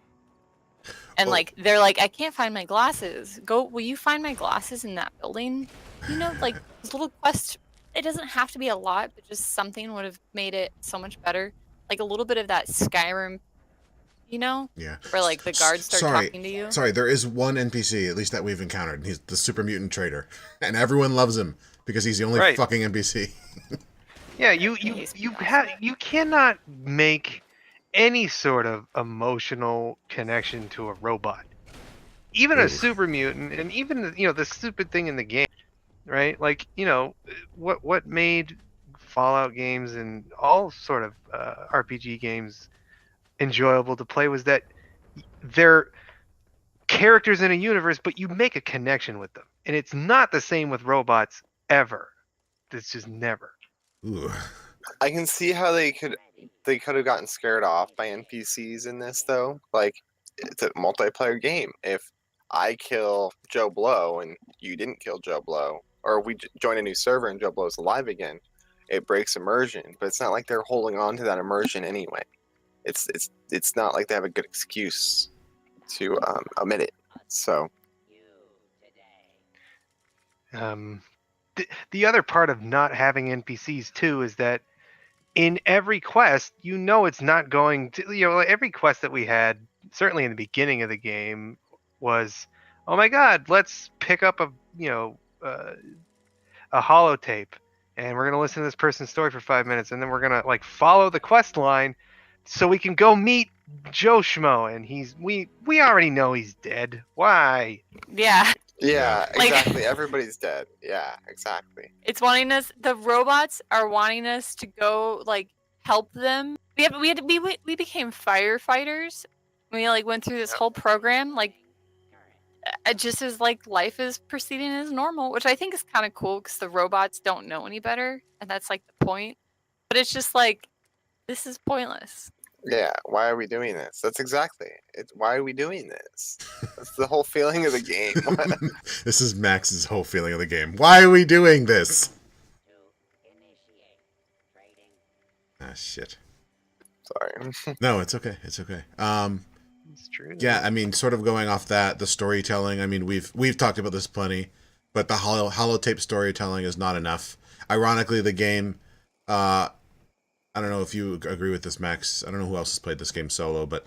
And like they're like, I can't find my glasses. Will you find my glasses in that building? You know, like this little quest. It doesn't have to be a lot, but just something would have made it so much better. Like a little bit of that Skyrim, you know? Yeah. Where like the guards start talking to you. Sorry, there is one NPC at least that we've encountered. And he's the super mutant trader, and everyone loves him because he's the only fucking NPC. Yeah, you cannot make any sort of emotional connection to a robot, even a super mutant, and even the stupid thing in the game, right? Like what made Fallout games and all sort of RPG games enjoyable to play was that they're characters in a universe, but you make a connection with them, and it's not the same with robots ever. It's just never. Ooh. I can see how they could have gotten scared off by NPCs in this, though. Like, it's a multiplayer game. If I kill Joe Blow and you didn't kill Joe Blow, or we join a new server and Joe Blow's alive again, it breaks immersion. But it's not like they're holding on to that immersion anyway. It's not like they have a good excuse to omit it. So, the other part of not having NPCs too is that in every quest, it's not going to, every quest that we had, certainly in the beginning of the game, was, oh my god, let's pick up a holotape, and we're gonna listen to this person's story for 5 minutes, and then we're gonna like follow the quest line, so we can go meet Joe Schmo, and we already know he's dead. Why? Yeah. Yeah, Like- exactly. Everybody's dead. Yeah, exactly. It's wanting us. The robots are wanting us to go like help them. We became firefighters. We like went through this whole program. Like it just is like life is proceeding as normal, which I think is kind of cool because the robots don't know any better, and that's like the point. But it's just like this is pointless. Yeah, why are we doing this? That's exactly it. Why are we doing this? That's the whole feeling of the game. This is Max's whole feeling of the game. Why are we doing this? Ah, shit. Sorry. No, it's okay. It's okay. It's true. Yeah, I mean, sort of going off that, the storytelling. I mean, we've talked about this plenty, but the holotape storytelling is not enough. Ironically, the game. I don't know if you agree with this, Max. I don't know who else has played this game solo, but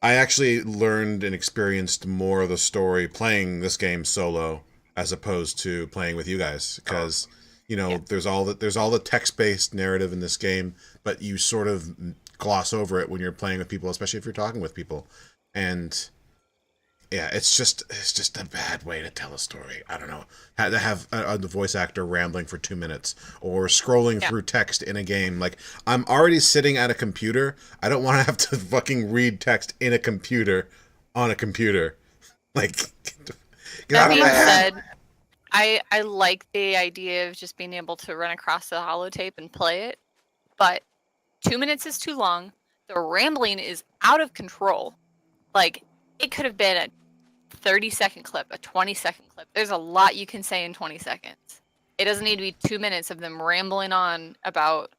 I actually learned and experienced more of the story playing this game solo as opposed to playing with you guys, because there's all the text-based narrative in this game, but you sort of gloss over it when you're playing with people, especially if you're talking with people. And yeah, it's just a bad way to tell a story. I don't know. Had to have the voice actor rambling for 2 minutes or scrolling through text in a game. Like, I'm already sitting at a computer. I don't want to have to fucking read text in a computer on a computer. Like, get out That of being my head. said, I like the idea of just being able to run across the holotape and play it, but 2 minutes is too long. The rambling is out of control. Like, it could have been a 30-second clip, a 20-second clip. There's a lot you can say in 20 seconds. It doesn't need to be 2 minutes of them rambling on about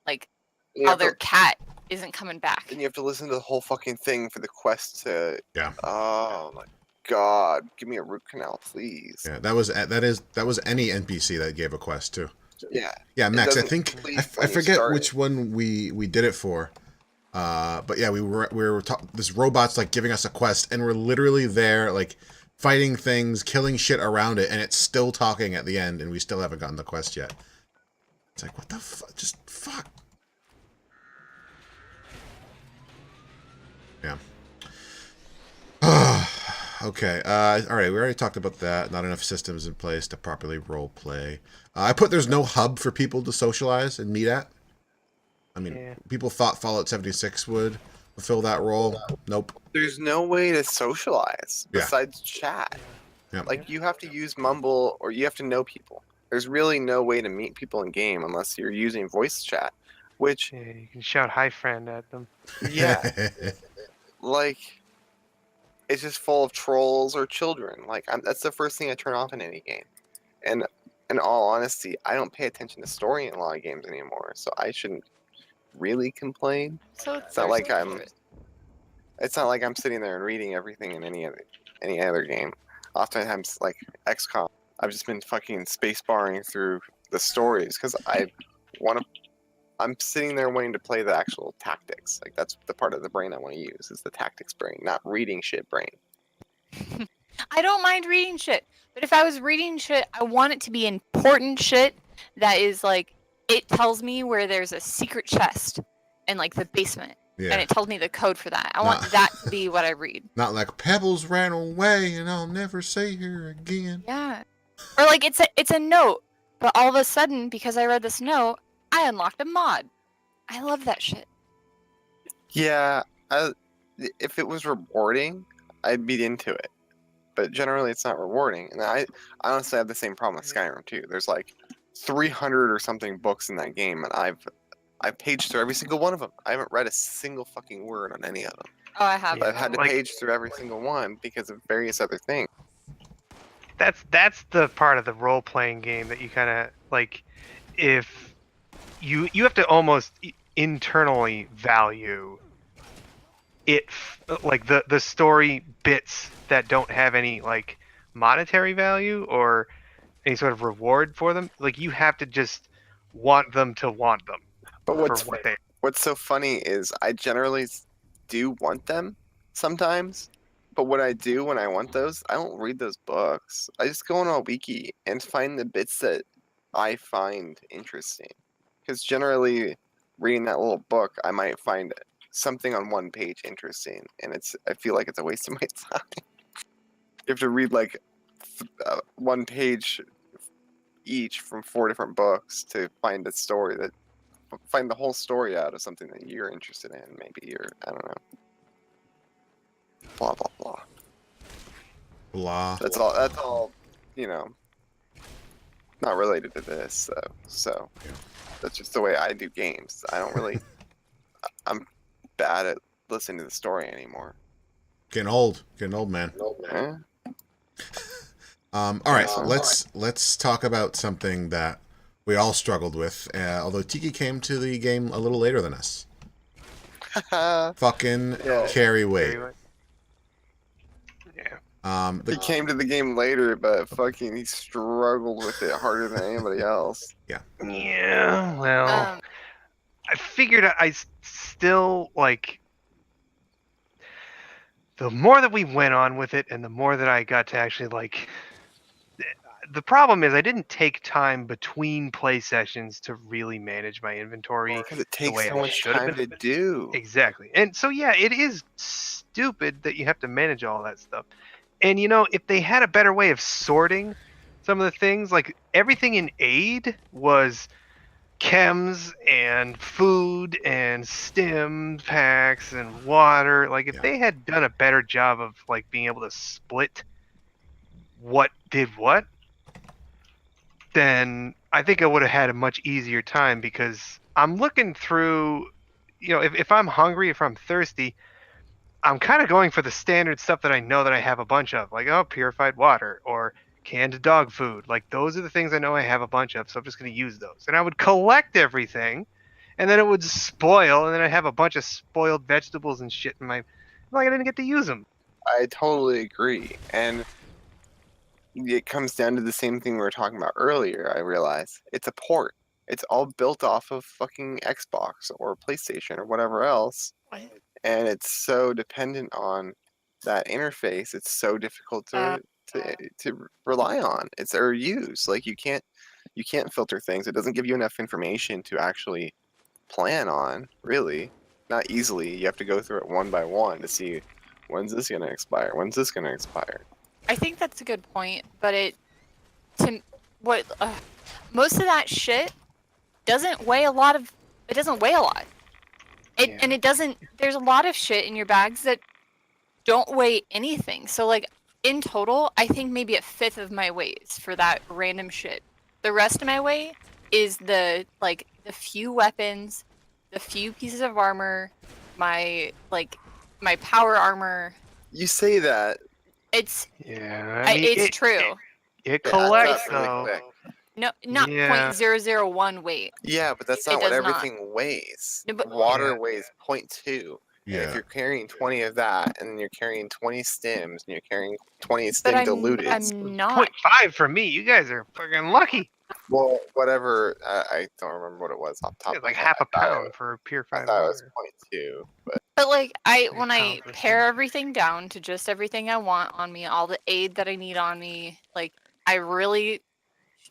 like You how have their to- cat isn't coming back. and you have to listen to the whole fucking thing for the quest to. Yeah. Oh my god! Give me a root canal, please. Yeah, that was any NPC that gave a quest too. Yeah. Yeah, It Max, I doesn't think complete I when you forget start which it. one we did it for. But yeah, we were this robot's like giving us a quest, and we're literally there like fighting things, killing shit around it, and it's still talking at the end, and we still haven't gotten the quest yet. It's like, what the fuck? Just fuck. Yeah. Okay. All right. We already talked about that. Not enough systems in place to properly role play. I put there's no hub for people to socialize and meet at. I mean, people thought Fallout 76 would fulfill that role. Nope. There's no way to socialize Yeah. besides chat. Yep. Like, you have to use Mumble or you have to know people. There's really no way to meet people in game unless you're using voice chat. Which, Yeah, you can shout "Hi, friend" at them. yeah, like, it's just full of trolls or children. Like, that's the first thing I turn off in any game. And in all honesty, I don't pay attention to story in a lot of games anymore, so I shouldn't really complain. So It's not like It's not like I'm sitting there and reading everything in any other game. Oftentimes, like XCOM, I've just been fucking spacebarring through the stories because I'm sitting there wanting to play the actual tactics. Like, that's the part of the brain I want to use, is the tactics brain, not reading shit brain. I don't mind reading shit, but if I was reading shit, I want it to be important shit that is like, it tells me where there's a secret chest in like the basement, and Yeah. it tells me the code for that. I want that to be what I read. Not like Pebbles ran away and I'll never see her again. Yeah, or like it's a note, but all of a sudden, because I read this note, I unlocked a mod. I love that shit. Yeah, if it was rewarding, I'd be into it. But generally, it's not rewarding. And I honestly have the same problem with Skyrim too. There's like 300 or something books in that game, and I've paged through every single one of them. I haven't read a single fucking word on any of them. Oh, I have. But I've had to Like- page through every single one because of various other things. That's the part of the role playing game that you kind of like. If you have to almost internally value it, like the story bits that don't have any like monetary value or any sort of reward for them. Like, you have to just want them to want them But for what they. what's so funny is I generally do want them sometimes, but what I do when I want those, I don't read those books. I just go on a wiki and find the bits that I find interesting. Because generally, reading that little book, I might find something on one page interesting, and I feel like it's a waste of my time. You have to read like one page each from 4 different books to find find the whole story out of something that you're interested in. Maybe I don't know. Blah blah blah. Blah. That's all. You know, not related to this. So that's just the way I do games. I don't really. I'm bad at listening to the story anymore. Getting old, man. Eh? All right, let's talk about something that we all struggled with. Although Tiki came to the game a little later than us. Fucking Yeah. carry weight. Yeah. He came to the game later, but fucking he struggled with it harder than anybody else. Yeah. Well, I figured I still like. The more that we went on with it, and the more that I got to actually like. The problem is I didn't take time between play sessions to really manage my inventory. Because it the takes way so I much should have time to been. do. Exactly. And so, yeah, it is stupid that you have to manage all that stuff. And, you know, if they had a better way of sorting some of the things, like everything in aid was chems and food and stim packs and water. Like, if they had done a better job of, like, being able to split what did what, then I think I would have had a much easier time, because I'm looking through, you know, if I'm hungry, if I'm thirsty, I'm kind of going for the standard stuff that I know that I have a bunch of, like, oh, purified water or canned dog food. Like, those are the things I know I have a bunch of, so I'm just going to use those. And I would collect everything, and then it would spoil, and then I'd have a bunch of spoiled vegetables and shit in my, like, I didn't get to use them. I totally agree. And it comes down to the same thing we were talking about earlier, I realize. It's a port. It's all built off of fucking Xbox or PlayStation or whatever else. And it's so dependent on that interface. It's so difficult to rely on. Or use. Like you can't filter things. It doesn't give you enough information to actually plan on, really. Not easily. You have to go through it one by one to see when's this gonna expire? When's this gonna expire? I think that's a good point, but most of that shit doesn't weigh a lot. And it doesn't. There's a lot of shit in your bags that don't weigh anything. So like in total, I think maybe a fifth of my weight is for that random shit. The rest of my weight is the few weapons, the few pieces of armor, my power armor. You say that. It's I mean, it's true. It collects really though. quick. No, not Yeah. 0.001 weight. Yeah, but that's not It what does not. everything weighs. No, but- Water weighs 0.2. And if Yeah. you're carrying 20 of that, and then you're carrying 20 stims, and you're carrying 20 But stim diluted, I'm not. 0.5 for me. You guys are fucking lucky. well, whatever. I don't remember what it was off the top. It's of my like head. half a I thought it pound was- for I purified thought it was water. 0.2, but But like when I pound for pare things. everything down to just everything I want on me, all the aid that I need on me, like I really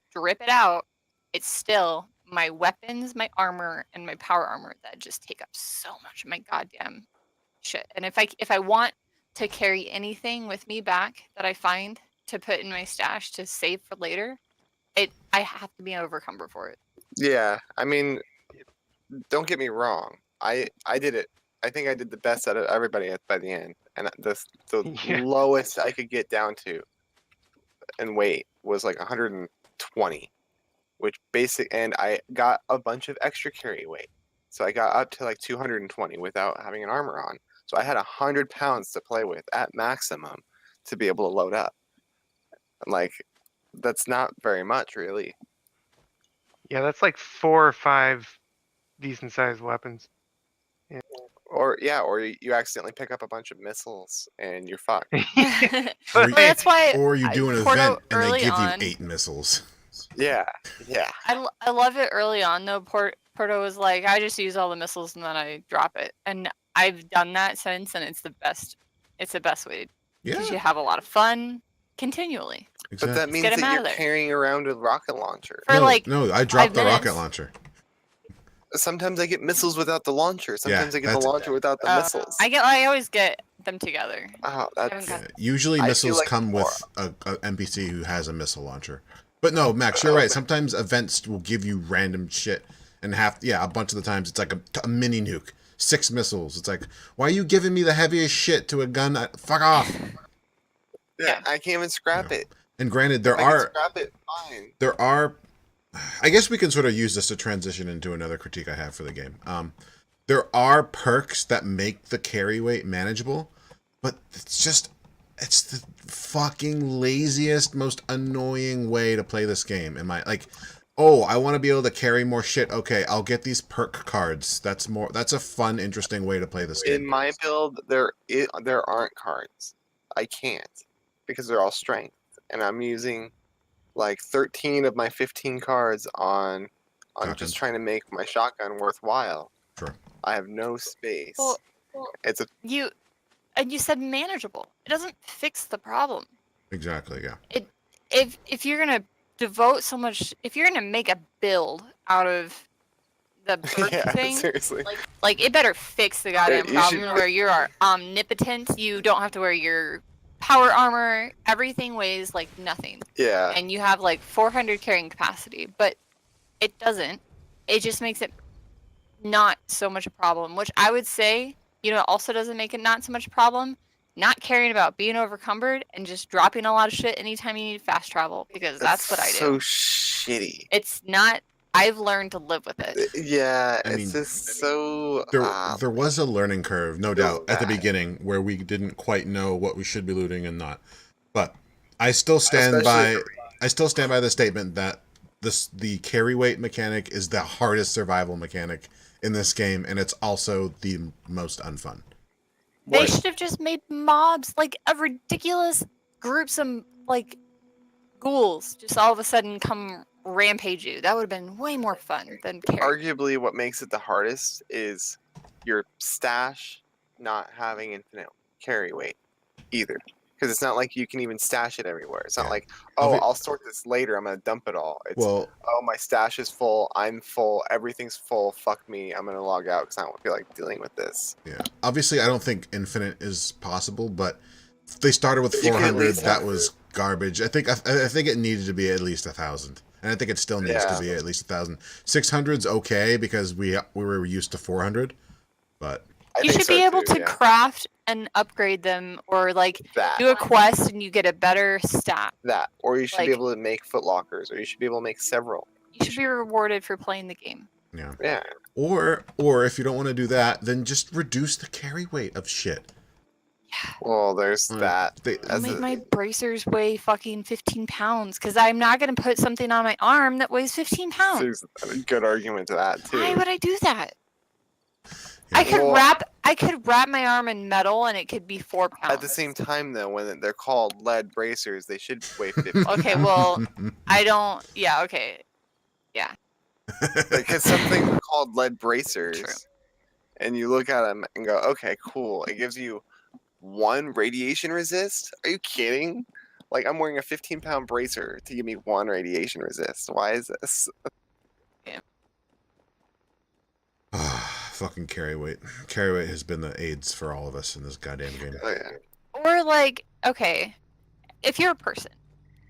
strip it out, it's still my weapons, my armor, and my power armor that just take up so much of my goddamn shit. And if I want to carry anything with me back that I find to put in my stash to save for later, I have to be overcumbered for it. yeah. I mean, don't get me wrong. I did it. I think I did the best out of everybody by the end, and the Yeah. lowest I could get down to and weight was like 120, which and I got a bunch of extra carry weight, so I got up to like 220 without having an armor on. So I had 100 pounds to play with at maximum to be able to load up. Like, that's not very much, really. Yeah, that's like 4 or 5 decent sized weapons. Or you accidentally pick up a bunch of missiles and you're fucked. Or Well, that's why Or you do an Porto event and they early give on- you 8 missiles. Yeah. I love it early on though. Porto was like, I just use all the missiles and then I drop it, and I've done that since, and it's the best. It's the best way because Yeah. you have a lot of fun. continually. But that Get means him that out you're of there. carrying around a rocket launcher. For like no, I dropped 5 the rocket minutes. launcher. Sometimes I get missiles without the launcher. Sometimes I get the that's- launcher without the missiles. I always get them together. Oh, I haven't that's got- Yeah, usually I feel missiles like come more- with a NPC who has a missile launcher. But no, Max, you're right. Sometimes events will give you random shit, and a bunch of the times it's like a mini nuke, 6 missiles. It's like, why are you giving me the heaviest shit to a gun? Fuck off. yeah, I can't even scrap it. And granted, If I can scrap it, fine. there are. I guess we can sort of use this to transition into another critique I have for the game. There are perks that make the carry weight manageable, but it's the fucking laziest, most annoying way to play this game. I want to be able to carry more shit. Okay, I'll get these perk cards. That's a fun, interesting way to play this game. In my build, there aren't cards. I can't because they're all strength, and I'm using like 13 of my 15 cards on Shotguns. just trying to make my shotgun worthwhile. Sure. I have no space. Well, It's a you said manageable. It doesn't fix the problem. Exactly, yeah. If you're gonna devote so much, if you're gonna make a build out of the perk yeah, thing, seriously. like it better fix the goddamn you problem should- where you are omnipotent. You don't have to wear your power armor. Everything weighs like nothing, Yeah. and you have like 400 carrying capacity. But it doesn't. It just makes it not so much a problem. Which I would say, also doesn't make it not so much a problem. Not caring about being overcumbered and just dropping a lot of shit anytime you need fast travel, because that's what I do. So shitty. It's not. I've learned to live with it. Yeah, I mean, it's just so. There was a learning curve, no feels doubt, at the bad. beginning where we didn't quite know what we should be looting and not. But I still stand Especially by the statement that the carry weight mechanic is the hardest survival mechanic in this game, and it's also the most unfun. They What- should have just made mobs like a ridiculous groups of like ghouls just all of a sudden come rampage you. That would have been way more fun than carry. Arguably, what makes it the hardest is your stash not having infinite carry weight either. Because it's not like you can even stash it everywhere. It's not Yeah. like, Obvi- I'll sort this later. I'm gonna dump it all. It's Well, my stash is full. I'm full. Everything's full. Fuck me. I'm gonna log out because I don't feel like dealing with this. yeah. Obviously, I don't think infinite is possible, but they started with You can at 400. least That have was garbage. I think it needed to be at least 1,000, and I think it still needs Yeah. to be at least 1,000. 600's okay because we were used to 400, but You should be able to craft and upgrade them, or like that. do a quest and you get a better stat. Or you should like- be able to make footlockers, or you should be able to make several. You should be rewarded for playing the game. yeah. Yeah. Or if you don't want to do that, then just reduce the carry weight of shit. Well, there's that. They, I'll As make a- my bracers weigh fucking 15 pounds because I'm not going to put something on my arm that weighs 15 pounds. There's a good argument to that too. Why would I do that? Yeah. I could Well- wrap my arm in metal and it could be 4 pounds. At the same time, though, when they're called lead bracers, they should weigh 50. Okay, well, I don't. Yeah, okay. Because something called lead bracers, True. and you look at them and go, okay, cool. It gives you 1 radiation resist. Are you kidding? Like, I'm wearing a 15-pound bracer to give me 1 radiation resist. Why is this? Fucking carry weight. Carry weight has been the AIDS for all of us in this goddamn game. Oh, yeah. Or like, okay, if you're a person,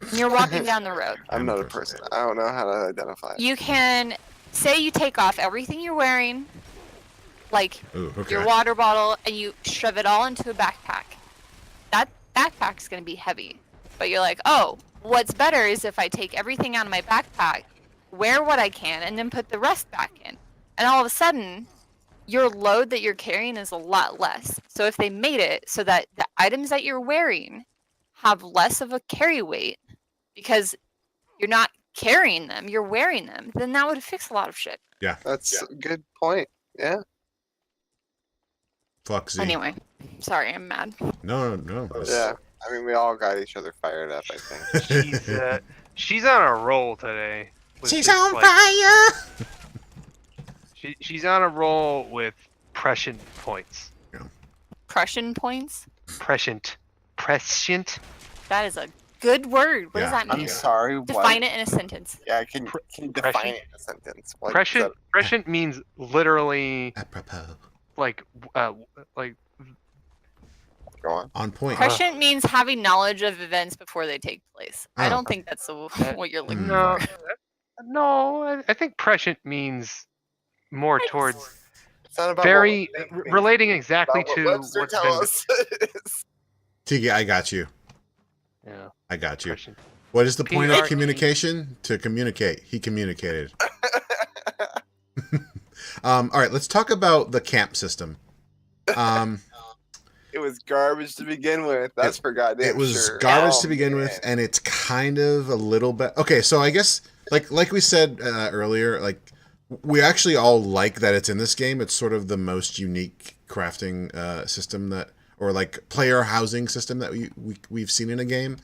and you're walking down the road, I'm not a person. I don't know how to identify it. you can say you take off everything you're wearing, like Ooh, okay. your water bottle, and you shove it all into a backpack. That backpack's gonna be heavy, but you're like, oh, what's better is if I take everything out of my backpack, wear what I can, and then put the rest back in. And all of a sudden, your load that you're carrying is a lot less. So if they made it so that the items that you're wearing have less of a carry weight because you're not carrying them, you're wearing them, then that would fix a lot of shit. That's a good point. Yeah. Fuck Z. Anyway, sorry, I'm mad. No. Yeah. I mean, we all got each other fired up, I think. She's on a roll today. with She's just, on like, fire! She's on a roll with prescient points. Prussian points? Prescient. That is a good word. What does Yeah. that mean? I'm sorry. Define What? it in a sentence. Yeah, can you define Prescient? it in a sentence? What is Prescient, prescient means literally Apropos. like like that? Go on. On point. Prescient means having knowledge of events before they take place. I Oh. don't think that's what you're looking no, for. no. I think prescient means more towards It's not about very what we think, relating it's exactly about what to Webster what's tell been. us it is. Tiki, I got you. Yeah, I got you. prescient. What is the point of PRE. communication? To communicate. He communicated. All right, let's talk about the camp system. It was garbage to begin with. That's for goddamn It was sure. garbage Oh, to begin man. with, and it's kind of a little bit okay. So I guess, like we said earlier, like we actually all like that it's in this game. It's sort of the most unique crafting system that, or like player housing system that we've seen in a game.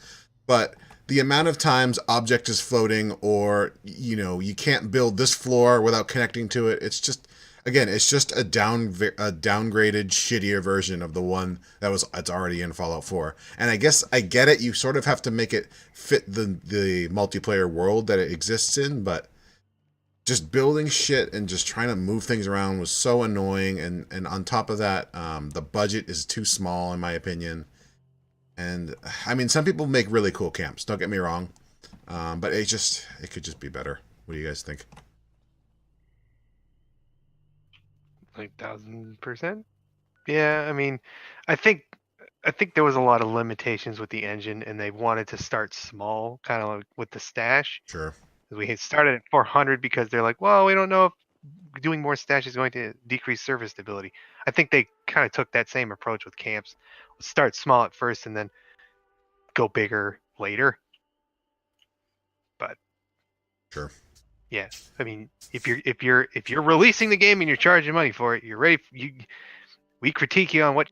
But the amount of times object is floating, or you can't build this floor without connecting to it. It's just, again, it's just a downgraded, shittier version of the one it's already in Fallout 4. And I guess I get it. You sort of have to make it fit the multiplayer world that it exists in, but just building shit and just trying to move things around was so annoying. And on top of that, the budget is too small, in my opinion. And I mean, some people make really cool camps. Don't get me wrong, but it could just be better. What do you guys think? Like 1000%. Yeah, I mean, I think there was a lot of limitations with the engine, and they wanted to start small, kind of like with the stash. Sure. We had started at 400 because they're like, well, we don't know if doing more stash is going to decrease surface stability. I think they kind of took that same approach with camps. Start small at first and then go bigger later. But Sure. yeah, I mean, if you're releasing the game and you're charging money for it, you're ready. We critique you on what.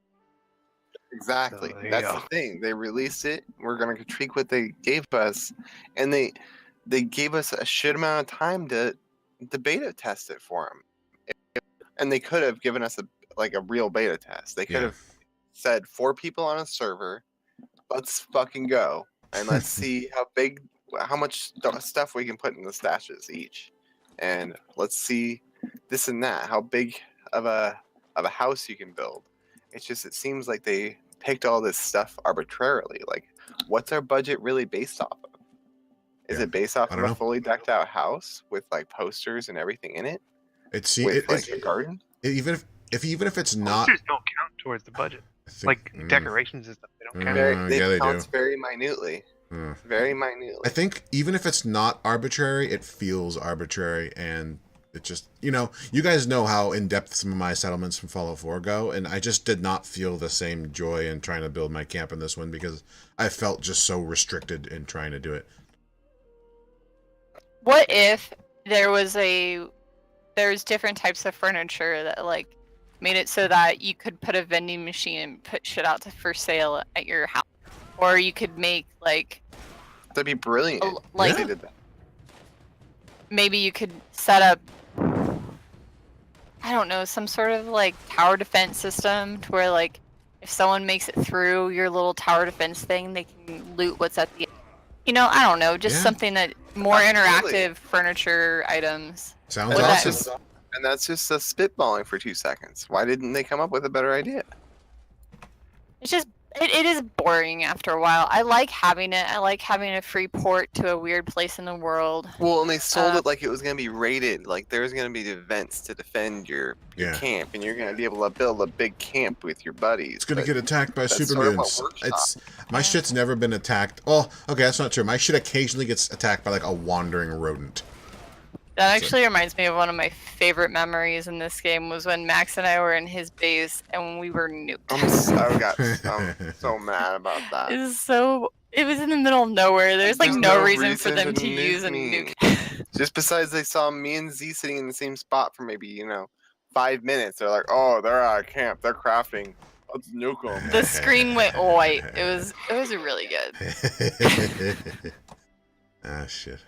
Exactly. So there you That's go. the thing. They released it. We're gonna critique what they gave us, and they gave us a shit amount of time to beta test it for them. And they could have given us a real beta test. They could Yeah. have said 4 people on a server. Let's fucking go, and let's see how much stuff we can put in the stashes each, and let's see this and that. How big of a house you can build. It seems like they picked all this stuff arbitrarily. Like, what's our budget really based off of? Is Yeah, it based off I of don't a know. fully decked out house with like posters and everything in it, It's with like a garden? even if it's not, Posters don't count towards the budget. I think, Like decorations and stuff, they don't count. yeah, they counts do. very minutely. Very minutely. I think even if it's not arbitrary, it feels arbitrary, and it just, you guys know how in depth some of my settlements from Fallout 4 go, and I just did not feel the same joy in trying to build my camp in this one because I felt just so restricted in trying to do it. What if there's different types of furniture that like made it so that you could put a vending machine and put shit out for sale at your house, or you could make like That'd be brilliant. like if they did that. maybe you could set up, I don't know, some sort of like tower defense system to where like if someone makes it through your little tower defense thing, they can loot what's at the end. I don't know, just Yeah. something that more Absolutely. interactive furniture items. Sounds Well, that awesome. And that's just spitballing for 2 seconds. Why didn't they come up with a better idea? It's just it is boring after a while. I like having it. I like having a free port to a weird place in the world. Well, and they sold Uh, it like it was going to be rated. Like there's going to be events to defend your Yeah. camp, and you're going to be able to build a big camp with your buddies. It's gonna but get attacked by that's super sort of what mutants. Workshop- My shit's never been attacked. Oh, okay, that's not true. My shit occasionally gets attacked by like a wandering rodent. That actually reminds me of one of my favorite memories in this game was when Max and I were in his base and we were nuked. I'm so mad about that. It was in the middle of nowhere. There's like There's no no reason for reason them to to use a nuke me. nuke. Just besides they saw me and Z sitting in the same spot for maybe 5 minutes. They're like, oh, they're out of camp. They're crafting. Let's nuke them. The screen went white. It was really good. Ah, shit.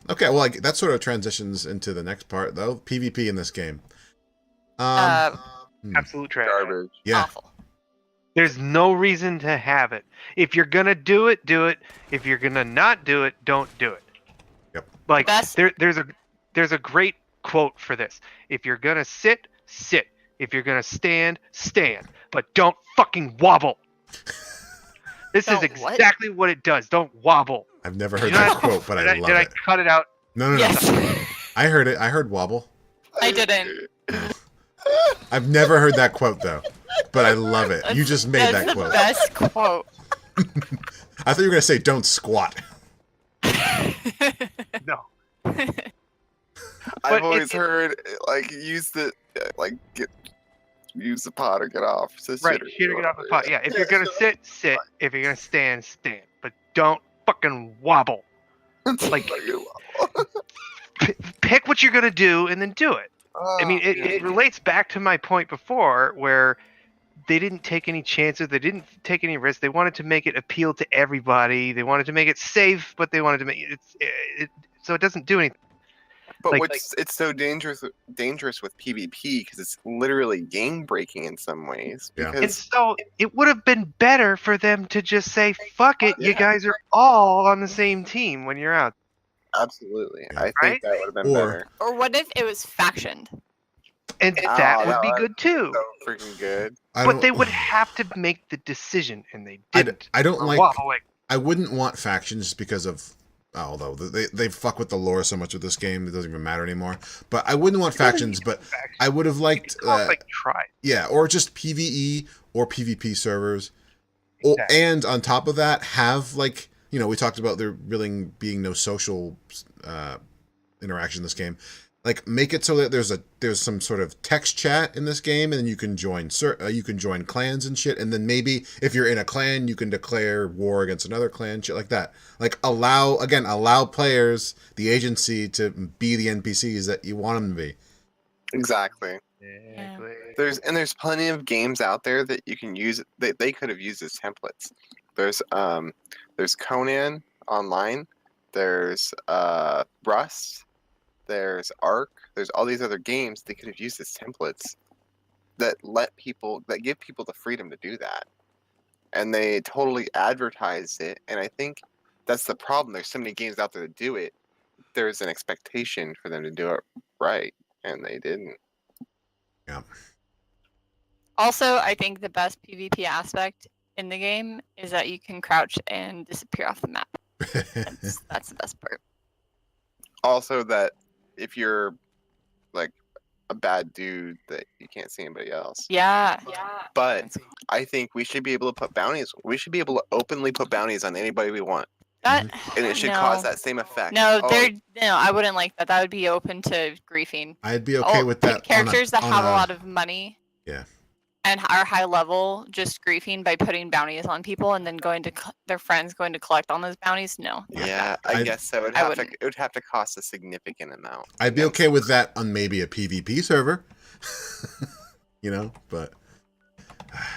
Okay, well, that sort of transitions into the next part, though. PvP in this game. Uh, Hmm. Absolute trash. Garbage. Yeah. Awful. There's no reason to have it. If you're gonna do it, do it. If you're gonna not do it, don't do it. Yep. Like That's- there's a great quote for this. If you're gonna sit, sit. If you're gonna stand, stand. But don't fucking wobble. This is Don't what? exactly what it does. Don't wobble. I've never heard You know that what? quote, but I love Did I it. cut it out? No. Yes. I heard it. I heard wobble. I didn't. I've never heard that quote though, but I love it. You just made that That's the quote. best quote. I thought you were gonna say "don't squat." No. I've But always heard like use the use the pot or get off. So Right, shit or get off the pot. Yeah, if you're gonna sit, sit. If you're gonna stand, stand. But don't fucking wobble. Like, pick what you're gonna do and then do it. I mean, it relates back to my point before where they didn't take any chances. They didn't take any risks. They wanted to make it appeal to everybody. They wanted to make it safe, but they wanted to make it so it doesn't do anything. But like- it's so dangerous with PvP because it's literally game breaking in some ways. Yeah. Because And so it would have been better for them to just say, "Fuck it, you Yeah. guys are all on the same team when you're out." absolutely, Yeah. I think Right? that would have been Or- better. Or what if it was factioned? And Oh, that would that be would- good too. So freaking good. But they would have to make the decision, and they didn't. I don't Or like. wobbling. I wouldn't want factions because of. Although they fuck with the lore so much with this game, it doesn't even matter anymore. But I wouldn't want factions. But I would have liked. Try. Yeah, or just PVE or PvP servers. Exactly. And on top of that, have like, we talked about there really being no social interaction in this game. Like, make it so that there's some sort of text chat in this game, and then you can join clans and shit. And then maybe if you're in a clan, you can declare war against another clan, shit like that. Like, allow players the agency to be the NPCs that you want them to be. Exactly. Exactly. There's plenty of games out there that you can use that they could have used as templates. There's Conan Online. There's Rust. There's Ark. There's all these other games they could have used as templates that give people the freedom to do that. And they totally advertised it. And I think that's the problem. There's so many games out there to do it. There's an expectation for them to do it right, and they didn't. Yeah. Also, I think the best PvP aspect in the game is that you can crouch and disappear off the map. That's the best part. Also, that if you're like a bad dude, that you can't see anybody else. Yeah. But I think we should be able to put bounties. We should be able to openly put bounties on anybody we want, That and it should no. cause that same effect. No, Oh, I wouldn't like that. That would be open to griefing. I'd be okay with that. Characters that have a lot of money. Yeah. And are high level, just griefing by putting bounties on people and then going to their friends going to collect on those bounties. No. yeah, I guess so. wouldn't. It would have to cost a significant amount. I'd be okay with that on maybe a PvP server. But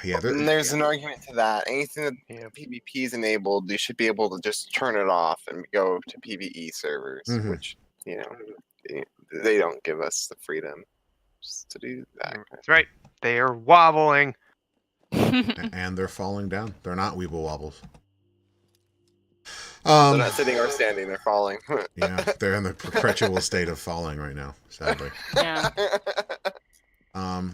yeah, And there's an argument to that. Anything that Yeah. PvP is enabled, you should be able to just turn it off and go to PvE servers, Mhm. which they don't give us the freedom just to do that. That's right. They are wobbling. and they're falling down. They're not Weeble Wobbles. They're not sitting or standing; they're falling. Yeah, they're in the perpetual state of falling right now, sadly. Yeah.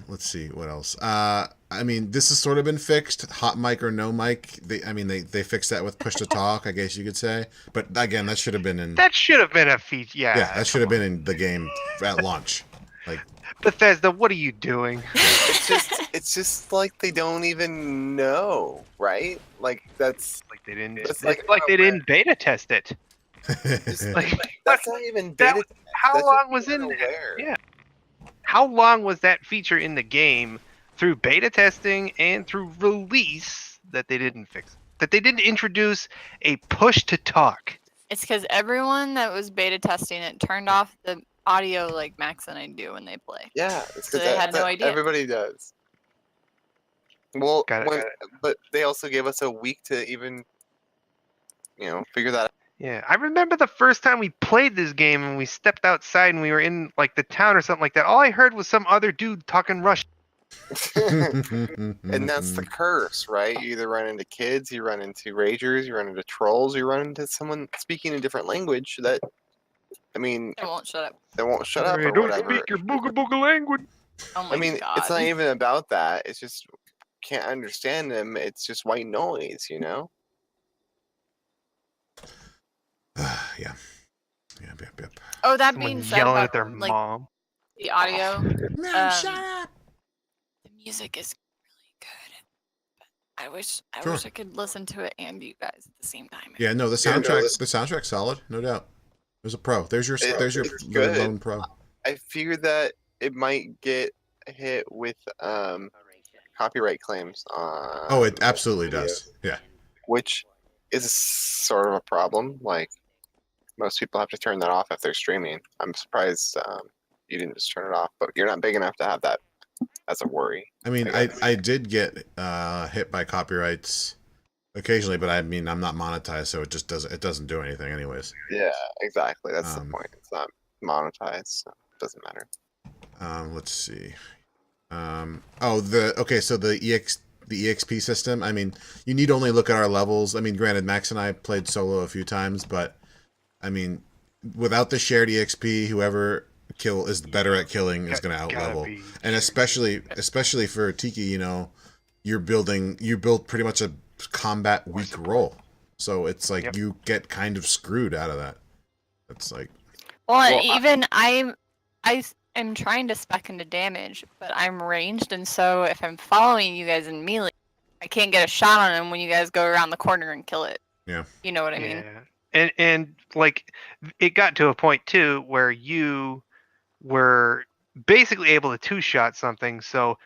Let's see what else. I mean, this has sort of been fixed. Hot mic or no mic. They fixed that with push to talk, I guess you could say. But again, that should have been in. That should have been a feature. Yeah. Yeah, that should have been in the game at launch. Like, Bethesda, what are you doing? It's just like they don't even know, right? Like that's Like they didn't. It's It's like- like they didn't beta test it. Like that's not even that beta. how that's long just was being in? aware. Yeah. How long was that feature in the game through beta testing and through release that they didn't fix? That they didn't introduce a push to talk. It's because everyone that was beta testing it turned off the audio like Max and I do when they play. Yeah, it's So because they had no idea. everybody does. Well, Got it. but they also gave us a week to even, figure that out. Yeah, I remember the first time we played this game and we stepped outside and we were in like the town or something like that. All I heard was some other dude talking Russian. And that's the curse, right? You either run into kids, you run into ragers, you run into trolls, you run into someone speaking a different language that, I mean, I won't shut up. they won't shut up Hey, or don't whatever. speak your booga booga language. Oh my I mean, god. it's not even about that. It's just can't understand them. It's just white noise, you know? Yeah. Yep. Oh, that Someone being said yelling about at their like mom. the audio, Man, shut up. the music is really good. I wish Sure. I could listen to it and you guys at the same time. Yeah, no, the soundtrack's solid, no doubt. There's a pro. There's your It's good. lone pro. I fear that it might get hit with copyright claims on. Oh, it absolutely does. Yeah. Which is sort of a problem. Like most people have to turn that off if they're streaming. I'm surprised you didn't just turn it off, but you're not big enough to have that as a worry. I mean, I did get hit by copyrights occasionally, but I mean, I'm not monetized, so it doesn't do anything anyways. Yeah, exactly. That's the point. It's not monetized, so it doesn't matter. Let's see. So the EXP system. I mean, you need only look at our levels. I mean, granted, Max and I played solo a few times, but I mean, without the shared EXP, whoever is better at killing is going to outlevel. And especially for Tiki, you know, you build pretty much a combat weak role, so it's like you get kind of screwed out of that. It's like, even I am trying to spec into damage, but I'm ranged, and so if I'm following you guys in melee, I can't get a shot on him when you guys go around the corner and kill it. Yeah. You know what I mean? And like it got to a point too where you were basically able to two-shot something, so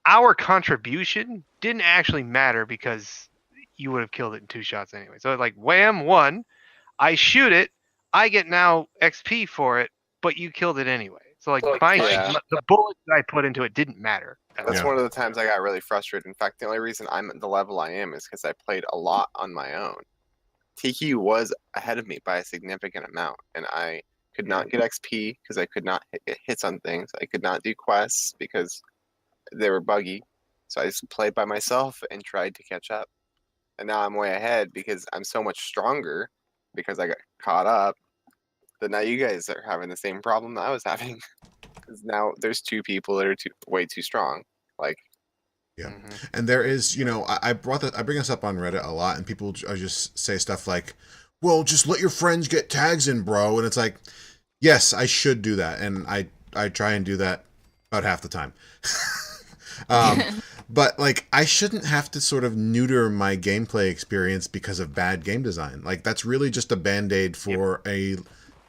our contribution didn't actually matter because you would have killed it in 2 shots anyway. So like wham, 1, I shoot it, I get now XP for it, but you killed it anyway. So like the bullets that I put into it didn't matter. That's one of the times I got really frustrated. In fact, the only reason I'm at the level I am is because I played a lot on my own. Tiki was ahead of me by a significant amount, and I could not get XP because I could not get hits on things. I could not do quests because they were buggy. So I just played by myself and tried to catch up. And now I'm way ahead because I'm so much stronger because I got caught up. That now you guys are having the same problem that I was having. Because now there's 2 people that are way too strong. Like, yeah. And there is, you know, I bring this up on Reddit a lot, and people just say stuff like, well, just let your friends get tags in, bro. And it's like, yes, I should do that. And I try and do that about half the time. But like, I shouldn't have to sort of neuter my gameplay experience because of bad game design. Like, that's really just a band-aid for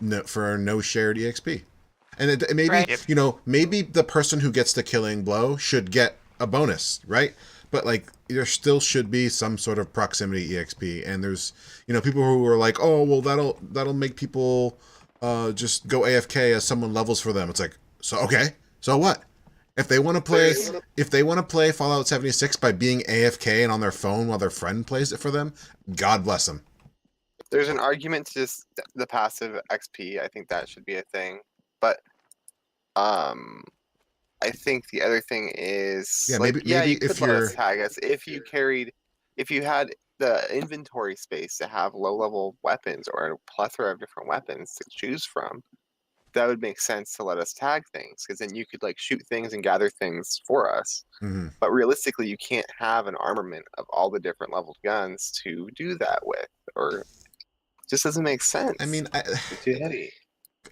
no shared EXP. And maybe, you know, maybe the person who gets the killing blow should get a bonus, right? But like, there still should be some sort of proximity EXP. And there's, you know, people who are like, oh, well, that'll make people just go AFK as someone levels for them. It's like, so what? If they want to play Fallout 76 by being AFK and on their phone while their friend plays it for them, God bless them. There's an argument to just the passive XP. I think that should be a thing. But I think the other thing is maybe you could if let us tag us if you had the inventory space to have low level weapons or a plethora of different weapons to choose from. That would make sense to let us tag things, because then you could like shoot things and gather things for us. Mm-hmm. But realistically, you can't have an armament of all the different leveled guns to do that with, or it just doesn't make sense. I mean, it's too heavy.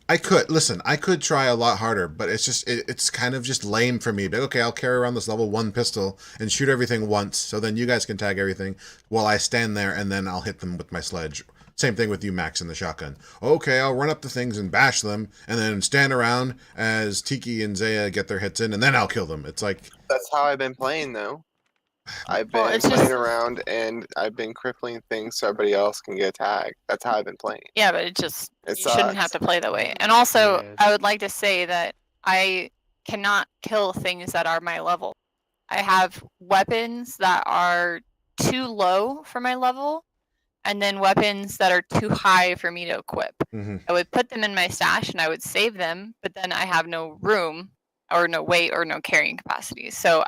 I could try a lot harder, but it's just it's kind of just lame for me. But okay, I'll carry around this level 1 pistol and shoot everything once, so then you guys can tag everything while I stand there, and then I'll hit them with my sledge. Same thing with you, Max, and the shotgun. Okay, I'll run up to things and bash them, and then stand around as Tiki and Zaya get their hits in, and then I'll kill them. It's like, that's how I've been playing, though. I've been playing around, and I've been crippling things so everybody else can get a tag. That's how I've been playing. Yeah, but you shouldn't have to play that way. And also, I would like to say that I cannot kill things that are my level. I have weapons that are too low for my level, and then weapons that are too high for me to equip. Mm-hmm. I would put them in my stash and I would save them, but then I have no room. or no weight or no carrying capacity. So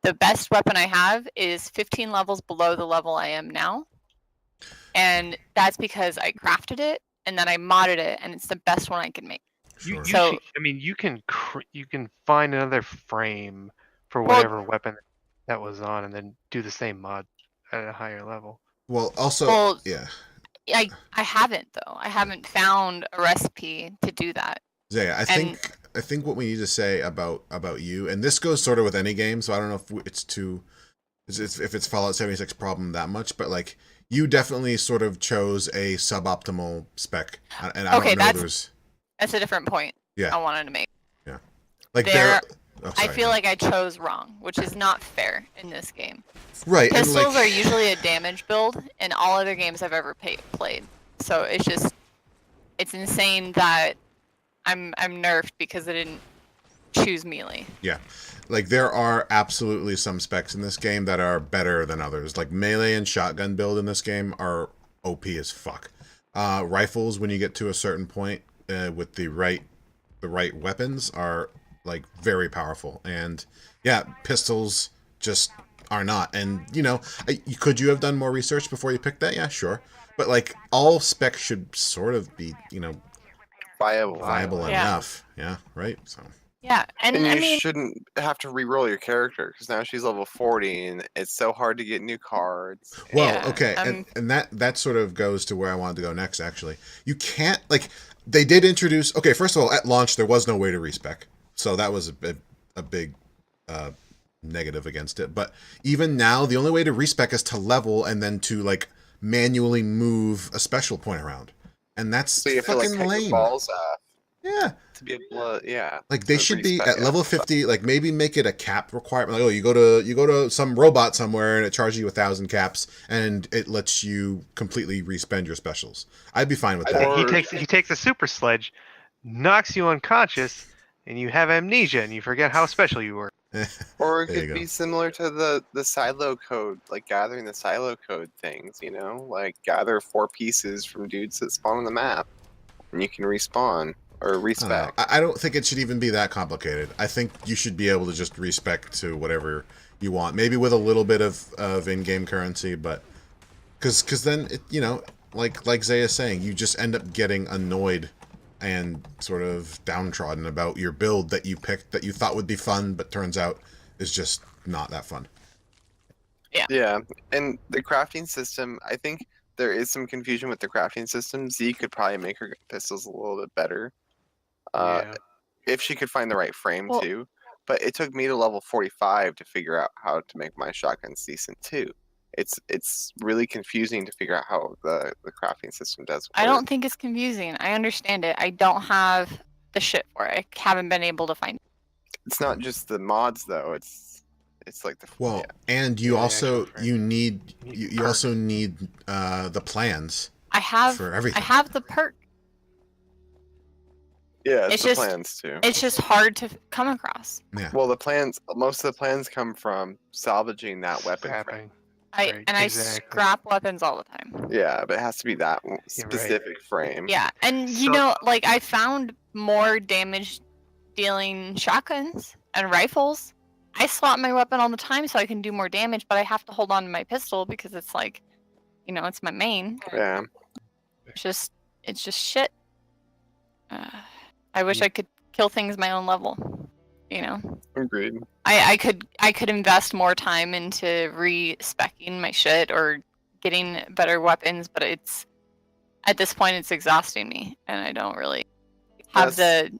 the best weapon I have is 15 levels below the level I am now. And that's because I crafted it and then I modded it, and it's the best one I can make. Sure. So- you can find another frame for Well- whatever weapon that was on, and then do the same mod at a higher level. Well, also, Well, yeah. I haven't though. I haven't found a recipe to do that. Zaya, I think what we need to say about you, and this goes sort of with any game, so I don't know if it's Fallout 76 problem that much, but like you definitely sort of chose a suboptimal spec, and I Okay, don't know there's That's a different point Yeah. I wanted to make. like there- oh, I sorry, feel no. like I chose wrong, which is not fair in this game. right, and Pistols like are usually a damage build in all other games I've ever played. So it's insane that I'm nerfed because I didn't choose melee. like there are absolutely some specs in this game that are better than others. Like melee and shotgun build in this game are OP as fuck. Rifles, when you get to a certain point with the right weapons, are like very powerful. And yeah, pistols just are not. And you know, could you have done more research before you picked that? Yeah, sure. But like all specs should sort of be, you know, viable Yeah. enough. Yeah, right. So Yeah, and And I you mean, shouldn't have to re-roll your character because now she's level 40 and it's so hard to get new cards. well, Yeah, okay, I'm- and that sort of goes to where I wanted to go next. Actually, you can't like they did introduce. Okay, first of all, at launch there was no way to respec, so that was a big negative against it. But even now, the only way to respec is to level and then to like manually move a special point around, and that's So you have to like fucking cut your lame. balls off Yeah, to be able to, yeah. like they to should be respec at it. level 50. Like maybe make it a cap requirement. Like, oh, you go to some robot somewhere and it charges you 1,000 caps and it lets you completely respend your specials. I'd be fine with I that. think- He takes a super sledge, knocks you unconscious, and you have amnesia and you forget how special you were. Or it There you could go. be similar to the silo code, like gathering the silo code things, you know? Like gather 4 pieces from dudes that spawn on the map and you can respawn or I don't know. respec. I don't think it should even be that complicated. I think you should be able to just respec to whatever you want, maybe with a little bit of in-game currency, but because then it, you know, like Zaya's saying, you just end up getting annoyed and sort of downtrodden about your build that you picked that you thought would be fun, but turns out is just not that fun. Yeah, and the crafting system, I think there is some confusion with the crafting system. Z could probably make her pistols a little bit better. Yeah. If she could find the right frame Well- too. But it took me to level 45 to figure out how to make my shotguns decent too. It's really confusing to figure out how the crafting system does I work. don't think it's confusing. I understand it. I don't have the shit for it. I haven't been able to find it. It's not just the mods though. It's like the Well, yeah. and you Yeah, the also actual frame. you need You need you also need the plans I have for everything. I have the perk. Yeah, it's It's the just- plans too. It's just hard to come across. Yeah. Well, the plans, most of the plans come from salvaging that weapon frame. Scrapping. Right, I exactly. scrap weapons all the time. Yeah, but it has to be that right. specific frame. Yeah, and you So- know, like I found more damage dealing shotguns and rifles. I swap my weapon all the time so I can do more damage, but I have to hold on to my pistol because it's like, you know, it's my main. Yeah. It's just shit. I wish I could kill things my own level. You know, Agreed. I could invest more time into re-speccing my shit or getting better weapons, but it's at this point it's exhausting me, and I don't really have the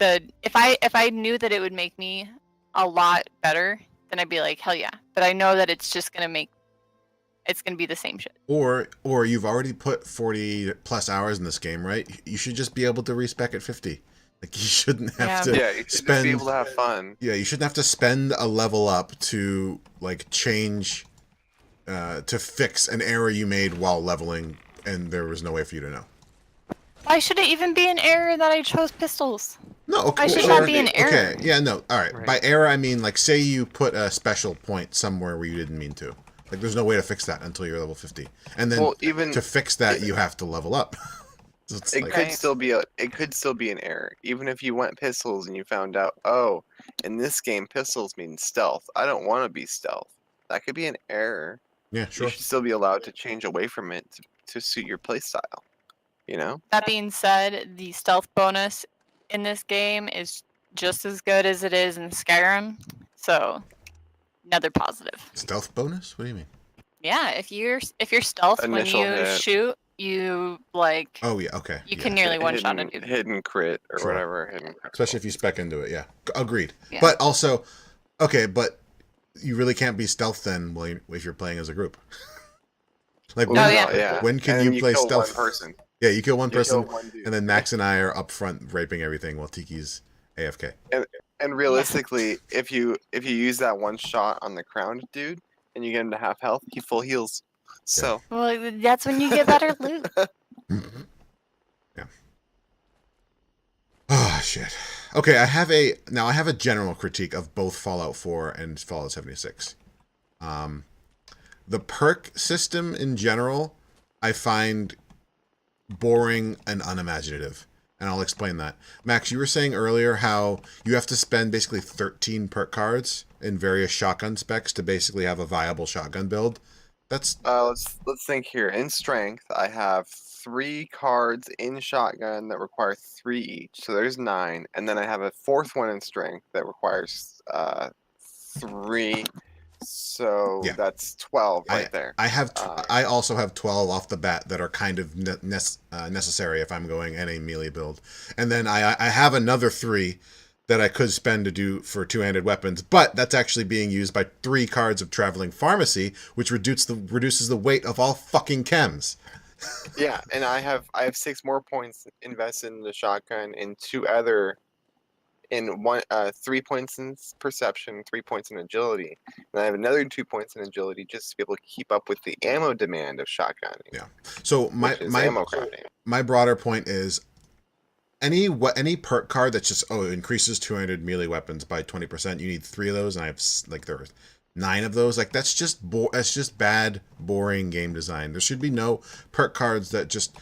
if I knew that it would make me a lot better, then I'd be like, hell yeah. But I know that it's just gonna be the same shit. Or you've already put 40 plus hours in this game, right? You should just be able to respec at 50. Like you shouldn't have to Yeah, you should just spend be able to have fun. Yeah, you shouldn't have to spend a level up to like change to fix an error you made while leveling and there was no way for you to know. Why should it even be an error that I chose pistols? No, okay. I should not not be an error. Okay, yeah, no. All right. Right. By error I mean like say you put a special point somewhere where you didn't mean to. Like there's no way to fix that until you're level 50. And then Well, even to fix that you have to level up. It's It like, could Right. still be an error. Even if you went pistols and you found out, oh, in this game pistols mean stealth. I don't want to be stealth. That could be an error. yeah, You sure. should still be allowed to change away from it to suit your playstyle. You know? That being said, the stealth bonus in this game is just as good as it is in Skyrim. So another positive. Stealth bonus? What do you mean? Yeah, if you're stealth when Initial you hit. shoot, you like Oh yeah, okay. you Yeah. can nearly one shot a hidden, dude. hidden crit or Sure. whatever. Hidden crit. Especially if you spec into it, yeah. Agreed. Yeah. But also, okay, but you really can't be stealth then if you're playing as a group. Like Well, Oh, yeah. yeah. when can And you play kill stealth? one person. Yeah, you kill one You kill person, one dude. and then Max and I are up front raping everything while Tiki's AFK. And realistically, if you use that one shot on the crowned dude and you get him to half health, he full heals. So Well, that's when you get better loot. Yeah. Oh shit. Okay, I have a general critique of both Fallout 4 and Fallout 76. The perk system in general, I find boring and unimaginative. And I'll explain that. Max, you were saying earlier how you have to spend basically 13 perk cards in various shotgun specs to basically have a viable shotgun build. That's let's think here. In strength, I have 3 cards in shotgun that require 3 each, so there's 9, and then I have a 4th one in strength that requires 3. So Yeah. that's 12 right there. I also have 12 off the bat that are kind of necessary if I'm going any melee build. And then I have another 3 that I could spend to do for two-handed weapons, but that's actually being used by 3 cards of Traveling Pharmacy, which reduces the weight of all fucking chems. Yeah, and I have 6 more points invested in the shotgun and 2 other in 3 points in perception, 3 points in agility, and I have another 2 points in agility just to be able to keep up with the ammo demand of shotgunning. Yeah. So my ammo crafting. my broader point is any perk card that's just it increases 200 melee weapons by 20%. You need 3 of those, and I have there are 9 of those. Like that's just bad, boring game design. There should be no perk cards that just.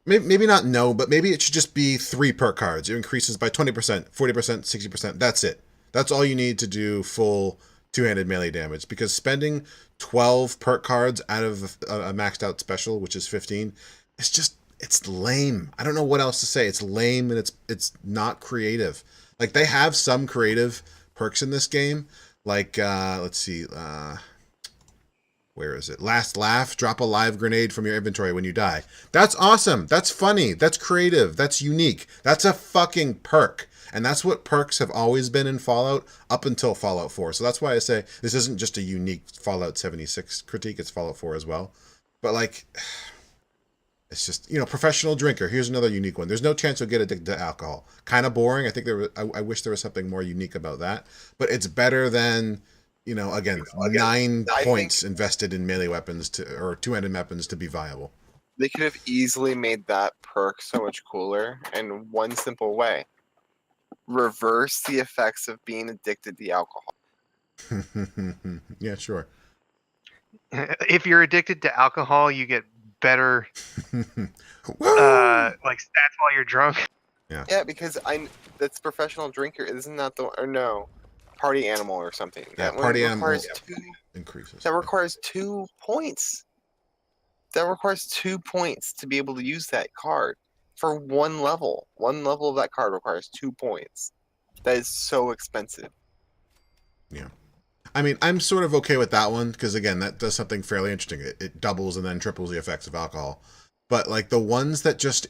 Maybe not no, but maybe it should just be 3 perk cards. It increases by 20%, 40%, 60%. That's it. That's all you need to do full two-handed melee damage. Because spending 12 perk cards out of a maxed out special, which is 15, it's lame. I don't know what else to say. It's lame and it's not creative. Like they have some creative perks in this game. Like let's see. Where is it? Last laugh, drop a live grenade from your inventory when you die. That's awesome. That's funny. That's creative. That's unique. That's a fucking perk. And that's what perks have always been in Fallout up until Fallout 4. So that's why I say this isn't just a unique Fallout 76 critique. It's Fallout 4 as well. But like, it's just, professional drinker. Here's another unique one. There's no chance you'll get addicted to alcohol. Kind of boring. I think I wish there was something more unique about that. But it's better than... again, 9 points invested in melee weapons or two-handed weapons to be viable. They could have easily made that perk so much cooler in one simple way. Reverse the effects of being addicted to alcohol. Yeah, sure. If you're addicted to alcohol, you get better Woo! like stats while you're drunk. Yeah, because that's professional drinker. Isn't that party animal or something? Yeah, That one party animal requires increases. That requires 2 points. That requires 2 points to be able to use that card for one level. One level of that card requires 2 points. That is so expensive. Yeah. I mean, I'm sort of okay with that one because, again, that does something fairly interesting. It doubles and then triples the effects of alcohol. But, like, the ones that just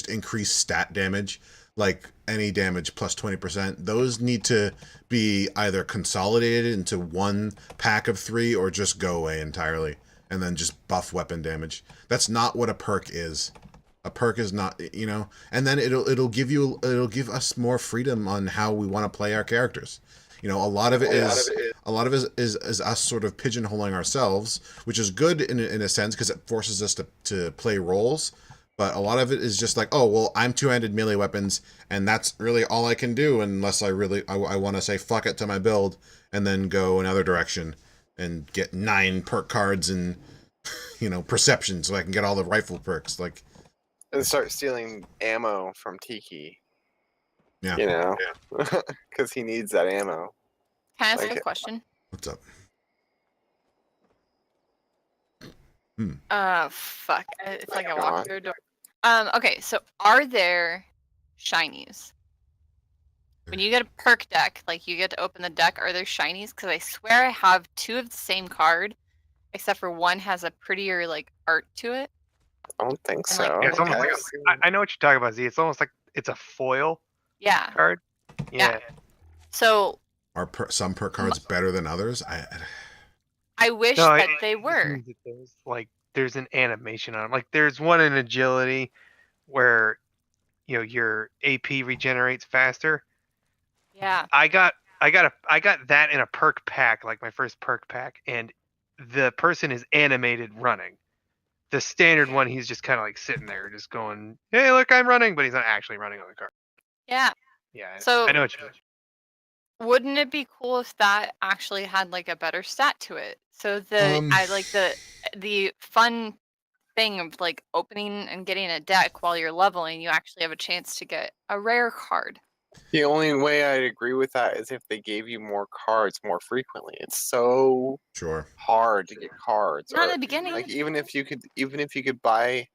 increase stat damage, like any damage plus 20%, those need to be either consolidated into one pack of 3 or just go away entirely and then just buff weapon damage. That's not what a perk is. A perk is not, and then it'll give us more freedom on how we want to play our characters. A lot of it is us sort of pigeonholing ourselves, which is good in a sense because it forces us to play roles. But a lot of it is just like, oh, well, I'm two-handed melee weapons, and that's really all I can do unless I want to say fuck it to my build and then go another direction and get 9 perk cards and, perception so I can get all the rifle perks. Like, And start stealing ammo from Tiki. Yeah. You know, because he needs that ammo. Can I ask Like- a question? What's up? Fuck. It's like I Go walked on. through a door. Okay, so are there shinies? When you get a perk deck, like you get to open the deck, are there shinies? Because I swear I have 2 of the same card, except for one has a prettier like art to it. I don't think And, like, so. Yeah, it's almost like Yes. I know what you're talking about, Z. It's almost like it's a foil Yeah. card. Yeah. So Are some perk cards better than others? I wish No, that it they just were. means that there's an animation on them. Like there's one in agility where your AP regenerates faster. Yeah. I got that in a perk pack, like my first perk pack, and the person is animated running. The standard one, he's just kind of like sitting there, just going, "Hey, look, I'm running," but he's not actually running on the card. Yeah. Yeah, So I know what you mean. wouldn't it be cool if that actually had like a better stat to it? So I like the fun thing of like opening and getting a deck while you're leveling, you actually have a chance to get a rare card. The only way I'd agree with that is if they gave you more cards more frequently. It's so Sure. hard to get cards. Not Or, in the beginning. like even if you could buy,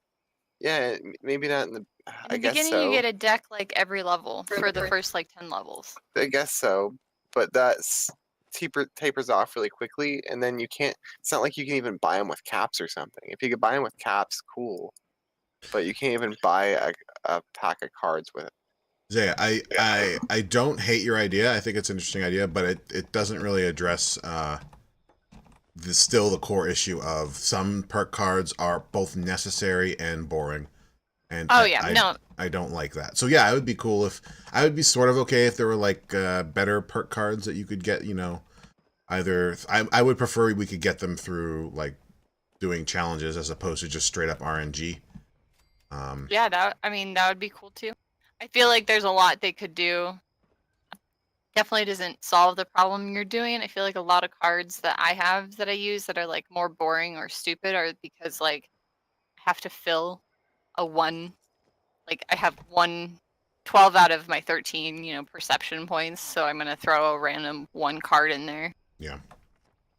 yeah, maybe not in the. In I the guess beginning, so. you get a deck like every level for the first like 10 levels. I guess so, but that's tapers off really quickly, and then you can't. It's not like you can even buy them with caps or something. If you could buy them with caps, cool, but you can't even buy a pack of cards with it. Zaya, I don't hate your idea. I think it's an interesting idea, but it doesn't really address still the core issue of some perk cards are both necessary and boring. And I don't like that. So yeah, it would be cool if I would be sort of okay if there were like better perk cards that you could get. Either I would prefer we could get them through like doing challenges as opposed to just straight up RNG. Yeah, that would be cool too. I feel like there's a lot they could do. Definitely doesn't solve the problem you're doing. I feel like a lot of cards that I have that I use that are like more boring or stupid are because like I have to fill a 1. Like I have 12 out of my 13, perception points, so I'm gonna throw a random 1 card in there. Yeah.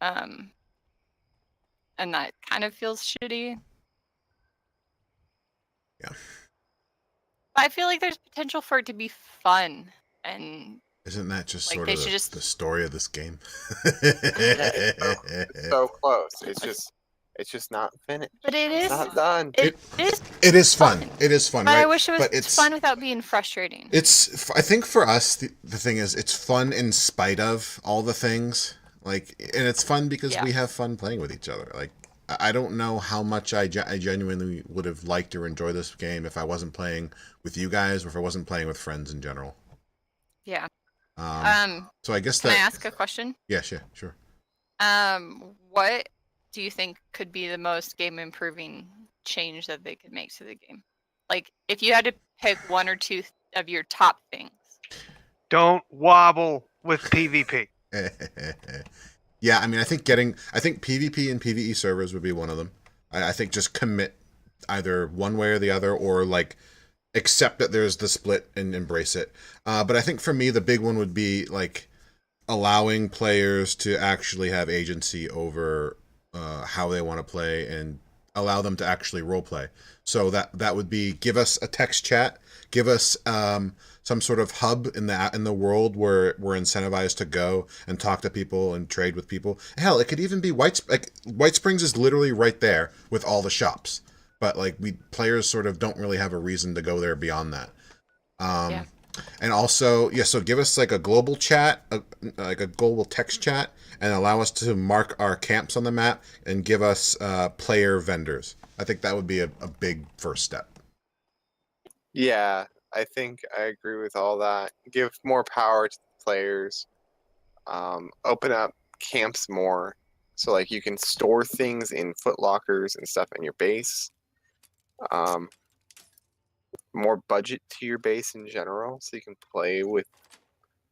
And that kind of feels shitty. Yeah. But I feel like there's potential for it to be fun, and Isn't that just like sort they of should just the story of this game? So close. It's just not finished. But it It's is. not done. It is. It is fun. It is fun, But right? I wish it was it's fun without being frustrating. I think for us, the thing is, it's fun in spite of all the things. Like, and it's fun because we have fun playing with each other. Like, I don't know how much I genuinely would have liked or enjoyed this game if I wasn't playing with you guys or if I wasn't playing with friends in general. Yeah. So I guess Can I ask a question? Yeah, sure. What do you think could be the most game improving change that they could make to the game? Like, if you had to pick 1 or 2 of your top things. Don't wobble with PvP. Yeah, I mean, I think PvP and PvE servers would be one of them. I think just commit either one way or the other, or like accept that there's the split and embrace it. But I think for me, the big one would be like allowing players to actually have agency over how they want to play and allow them to actually role play. So that would be give us a text chat, give us some sort of hub in the world where we're incentivized to go and talk to people and trade with people. Hell, it could even be White Springs is literally right there with all the shops, but like players sort of don't really have a reason to go there beyond that. And also, so give us like a global chat, like a global text chat, and allow us to mark our camps on the map and give us player vendors. I think that would be a big first step. Yeah, I think I agree with all that. Give more power to the players. Open up camps more, so like you can store things in foot lockers and stuff in your base. More budget to your base in general, so you can play with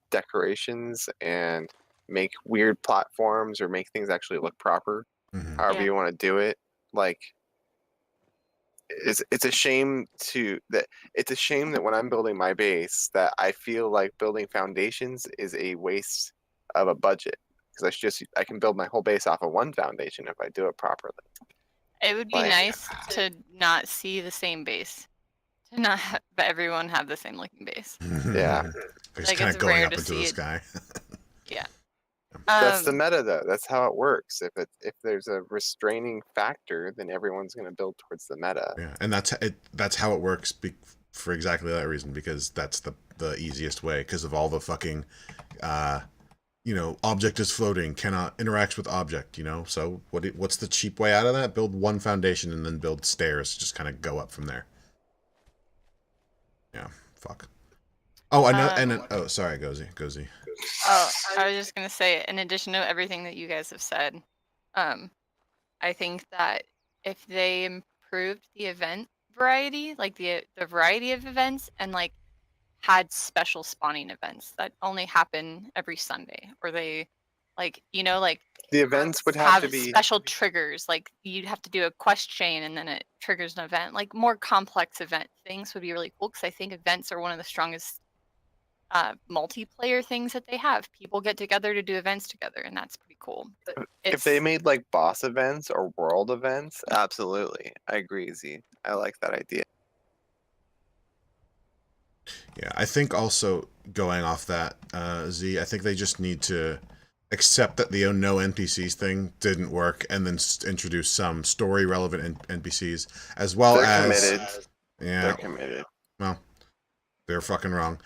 decorations and make weird platforms or make things actually look proper. Mm-hmm. However you want to do it. Like, it's a shame that when I'm building my base that I feel like building foundations is a waste of a budget because I can build my whole base off of one foundation if I do it properly. It would be Like- nice to not see the same base, to not but everyone have the same looking base. Yeah. They're just Like, kind it's of going rare up to into the see it. sky. Yeah. That's the meta though. That's how it works. If there's a restraining factor, then everyone's going to build towards the meta. Yeah, and that's how it works for exactly that reason, because that's the easiest way, because of all the fucking object is floating, cannot interact with object, so what's the cheap way out of that? Build one foundation and then build stairs, just kind of go up from there. Yeah, fuck. Oh, I know, oh, sorry, Gozy. Oh, I was just gonna say, in addition to everything that you guys have said, I think that if they improved the event variety, like the variety of events, and like had special spawning events that only happen every Sunday, or they like The events would have to be special triggers, like you'd have to do a quest chain and then it triggers an event. Like more complex event things would be really cool, because I think events are one of the strongest multiplayer things that they have. People get together to do events together, and that's pretty cool. But if they made like boss events or world events, absolutely. I agree, Z. I like that idea. Yeah, I think also going off that, Z, I think they just need to accept that the no NPCs thing didn't work, and then introduce some story relevant NPCs as well. They're as committed. Yeah, They're committed. Well, they're fucking wrong.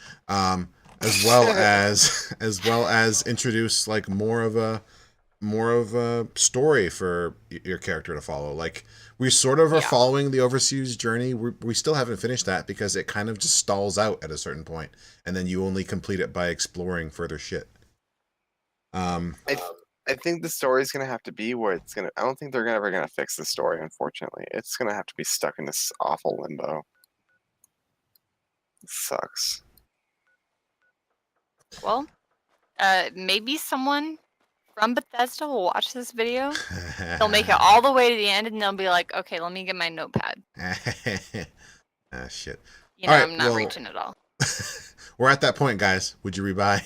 As well as introduce like more of a story for your character to follow. Like, we sort of are following the Overseas journey. We still haven't finished that because it kind of just stalls out at a certain point, and then you only complete it by exploring further shit. I think the story's gonna have to be where it's gonna. I don't think they're ever gonna fix the story. Unfortunately, it's gonna have to be stuck in this awful limbo. It sucks. Well, maybe someone from Bethesda will watch this video. They'll make it all the way to the end, and they'll be like, "Okay, let me get my notepad." Ah, shit. You know, All right, I'm not well, reaching at all. We're at that point, guys. Would you rebuy?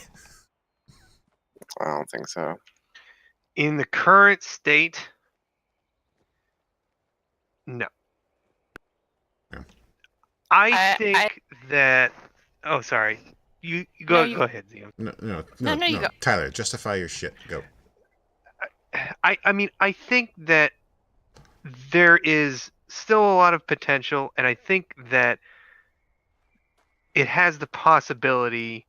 I don't think so. In the current state, no. Yeah. I think that. Oh, sorry. You go. Go ahead, Zion. No, you go. Tyler, justify your shit. Go. I mean, I think that there is still a lot of potential, and I think that it has the possibility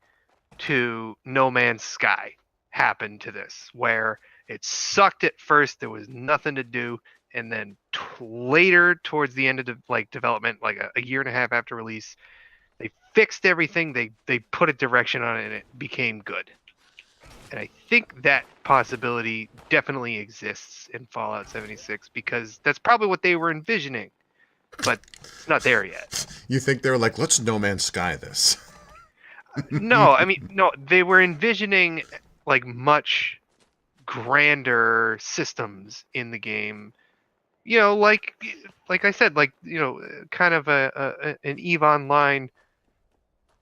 to No Man's Sky happen to this, where it sucked at first, there was nothing to do, and then later, towards the end of development, like a year and a half after release, they fixed everything, they put a direction on it, and it became good. And I think that possibility definitely exists in Fallout 76, because that's probably what they were envisioning, but it's not there yet. You think they were like, let's No Man's Sky this? No, I mean, no, they were envisioning like much grander systems in the game. Like I said, kind of an EVE Online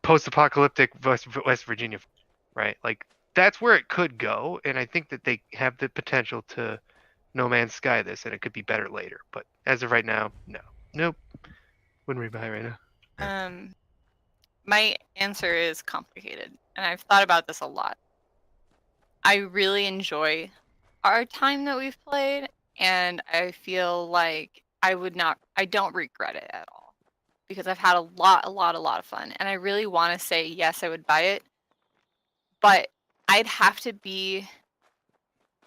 post-apocalyptic West Virginia, right? Like, that's where it could go, and I think that they have the potential to No Man's Sky this, and it could be better later. But as of right now, no. Nope. Wouldn't rebuy right now. My answer is complicated, and I've thought about this a lot. I really enjoy our time that we've played, and I feel like I don't regret it at all, because I've had a lot of fun, and I really want to say yes, I would buy it, but I'd have to be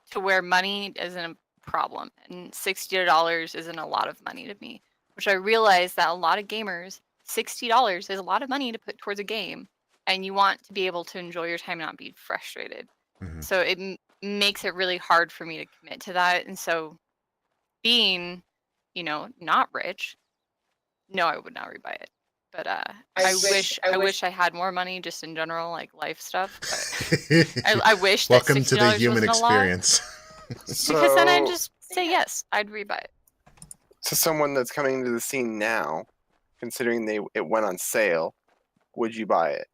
to where money isn't a problem, and $60 isn't a lot of money to me, which I realize that a lot of gamers, $60 is a lot of money to put towards a game, and you want to be able to enjoy your time and not be frustrated. Mhm. So it makes it really hard for me to commit to that. And so, being, not rich, no, I would not rebuy it. But I wish I had more money, just in general, like life stuff. But I wish that Welcome to the $60 human wasn't a lot, experience. because then I'd just say yes, I'd rebuy it. So someone that's coming into the scene now, considering it went on sale, would you buy it?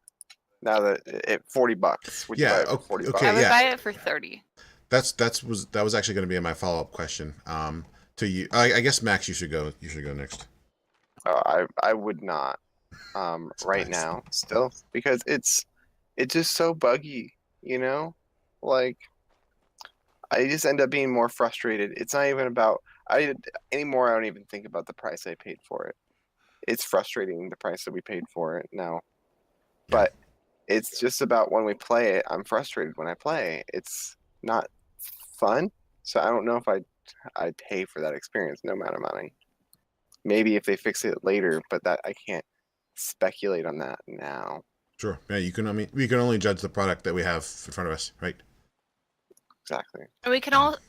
Now that it $40, would you buy Yeah. it for 40 Okay. I bucks? would Yeah. buy it for 30. That was actually going to be my follow-up question. To you, I guess Max, you should go. You should go next. I would not right Surprise. now still, because it's just so buggy, like I just end up being more frustrated. It's not even about I anymore. I don't even think about the price I paid for it. It's frustrating the price that we paid for it now, but it's just about when we play it. I'm frustrated when I play. It's not fun, so I don't know if I'd pay for that experience no amount of money. Maybe if they fix it later, but that I can't speculate on that now. Sure. Yeah. You can. I mean, we can only judge the product that we have in front of us, right? Exactly. And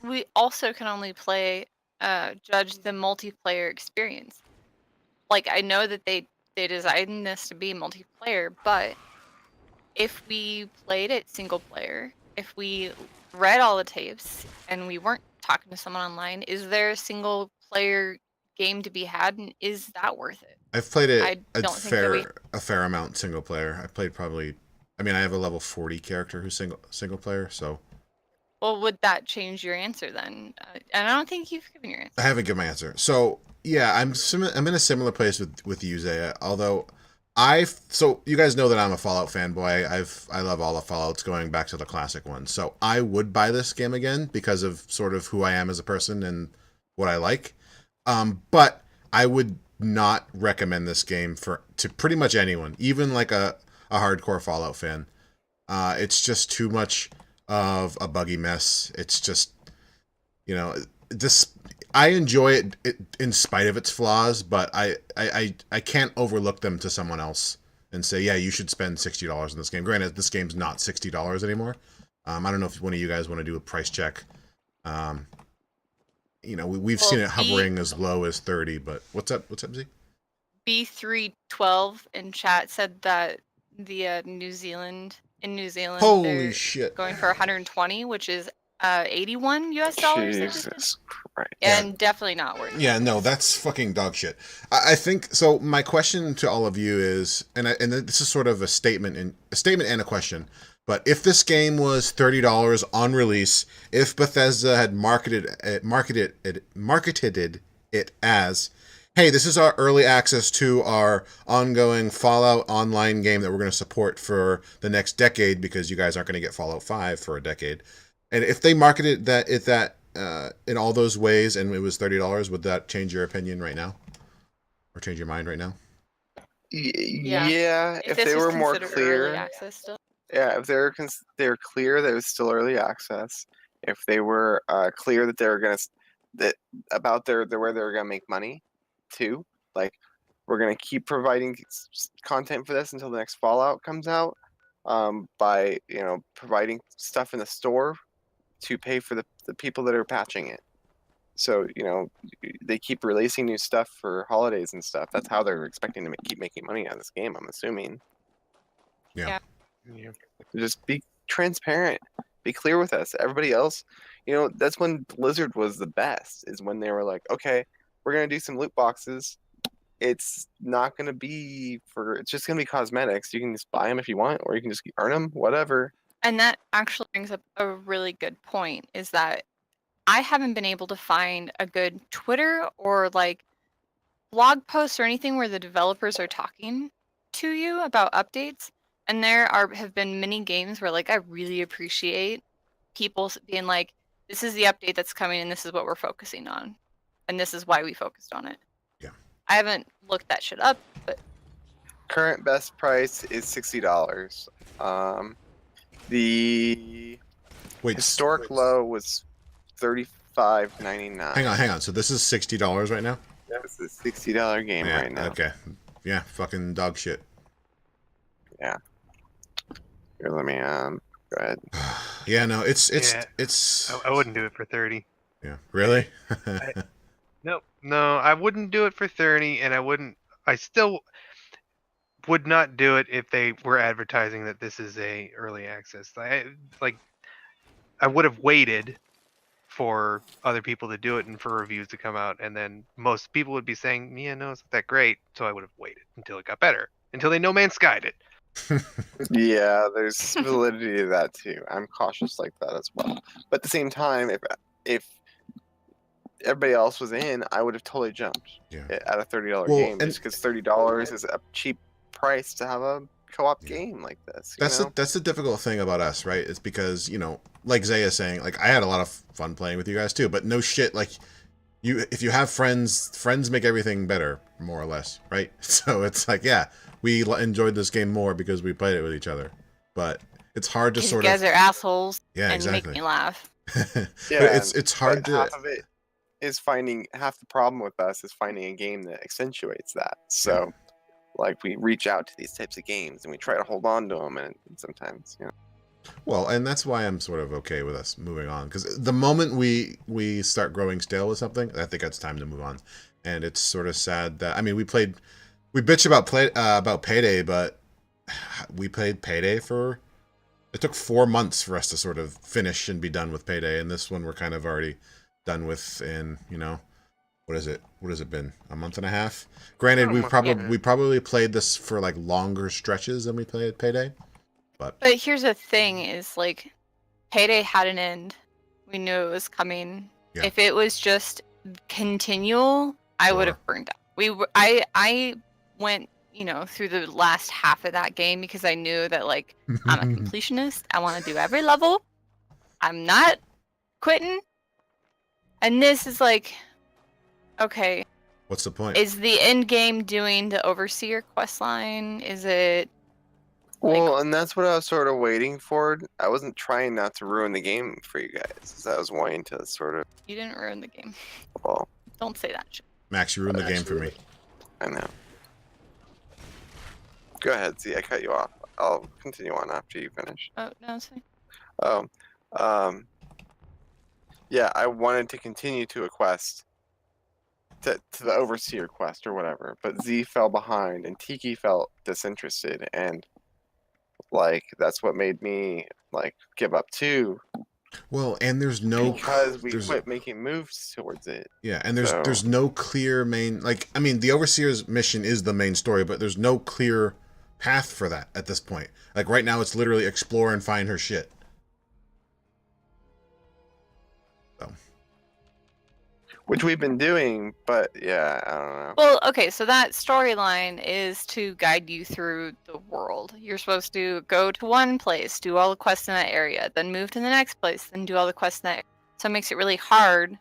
we also can only judge the multiplayer experience. Like, I know that they designed this to be multiplayer, but if we played it single player, if we read all the tapes and we weren't talking to someone online, is there a single player game to be had, and is that worth it? I've played it I don't think that we. a fair amount single player. I played probably. I mean, I have a level 40 character who's single player, so Well, would that change your answer then? And I don't think you've given your answer. I haven't given my answer. So yeah, I'm in a similar place with you, Zaya. Although so you guys know that I'm a Fallout fanboy. I love all the Fallouts going back to the classic ones. So I would buy this game again because of sort of who I am as a person and what I like. But I would not recommend this game to pretty much anyone, even like a hardcore Fallout fan. It's just too much of a buggy mess. It's just, this. I enjoy it in spite of its flaws, but I can't overlook them to someone else and say, yeah, you should spend $60 in this game. Granted, this game's not $60 anymore. I don't know if one of you guys want to do a price check. We've seen it hovering as low as 30, but what's up? What's up, Z? B312 in chat said that the New Zealand Holy they're shit. going for 120, which is 81 US dollars. Jesus Christ. And definitely not worth it. Yeah, no, that's fucking dog shit. I think so. My question to all of you is, and this is sort of a statement and a question. But if this game was $30 on release, if Bethesda had marketed it as, hey, this is our early access to our ongoing Fallout Online game that we're going to support for the next decade because you guys aren't going to get Fallout 5 for a decade. And if they marketed that in all those ways and it was $30, would that change your opinion right now? Or change your mind right now? Yeah, if this they was were more considered clear. early access still. Yeah, if they're clear that it was still early access, if they were clear that they were about where they were gonna make money, too, like we're gonna keep providing content for this until the next Fallout comes out, by providing stuff in the store to pay for the people that are patching it. So they keep releasing new stuff for holidays and stuff. That's how they're expecting to keep making money on this game, I'm assuming. Yeah. Just be transparent. Be clear with us. Everybody else, that's when Blizzard was the best, is when they were like, okay, we're going to do some loot boxes. It's not going to be it's just going to be cosmetics. You can just buy them if you want, or you can just earn them, whatever. And that actually brings up a really good point, is that I haven't been able to find a good Twitter or like blog post or anything where the developers are talking to you about updates. And there have been many games where like I really appreciate people being like, this is the update that's coming and this is what we're focusing on. And this is why we focused on it. Yeah. I haven't looked that shit up, but current best price is $60. The historic low was $35.99. Hang on. So this is $60 right now? It's a $60 game right now. Okay. Yeah, fucking dog shit. Yeah. Here, let me go ahead. Yeah, no, it's. I wouldn't do it for 30. Yeah, really? No, I wouldn't do it for 30, and I still would not do it if they were advertising that this is a early access. I would have waited for other people to do it and for reviews to come out, and then most people would be saying, "Yeah, no, it's not that great." So I would have waited until it got better, until they No Man's Skied it. Yeah, there's validity to that too. I'm cautious like that as well. But at the same time, if everybody else was in, I would have totally jumped at a $30 Well, game, and- just because $30 is a cheap price to have a co-op game like this. You know? That's the difficult thing about us, right? It's because, like Zay is saying, like I had a lot of fun playing with you guys too, but no shit, like if you have friends make everything better, more or less, right? So it's like, yeah, we enjoyed this game more because we played it with each other. But it's hard to sort You of guys are assholes Yeah, and exactly. make me laugh. But Yeah, it's hard but to half of it is half the problem with us is finding a game that accentuates that. So like we reach out to these types of games and we try to hold on to them, and sometimes, Well, and that's why I'm sort of okay with us moving on, because the moment we start growing stale with something, I think it's time to move on. And it's sort of sad that we bitch about Payday, but we played Payday for it took 4 months for us to sort of finish and be done with Payday, and this one we're kind of already done with in what is it? What has it been? A month and a half? Granted, we probably played this for like longer stretches than we played Payday. But here's the thing: is like, Payday had an end. We knew it was coming. Yeah. If it was just continual, I would have burned out. I went, through the last half of that game because I knew that like I'm a completionist. I want to do every level. I'm not quitting. And this is like, okay. What's the point? Is the end game doing the Overseer quest line? Is it? Well, and that's what I was sort of waiting for. I wasn't trying not to ruin the game for you guys. I was wanting to sort of. You didn't ruin the game. Well, Don't say that shit. Max, you ruined the game for me. I know. Go ahead, Z. I cut you off. I'll continue on after you finish. Oh no, it's fine. Yeah, I wanted to continue to a quest, to the Overseer quest or whatever, but Z fell behind and Tiki felt disinterested, and like that's what made me like give up too. Well, and there's because we quit making moves towards it. Yeah, and there's no clear main, like, the Overseer's mission is the main story, but there's no clear path for that at this point. Like right now it's literally explore and find her shit. So. Which we've been doing, but yeah, I don't know. Well, okay, so that storyline is to guide you through the world. You're supposed to go to one place, do all the quests in that area, then move to the next place, then do all the quests in that area. So it makes it really hard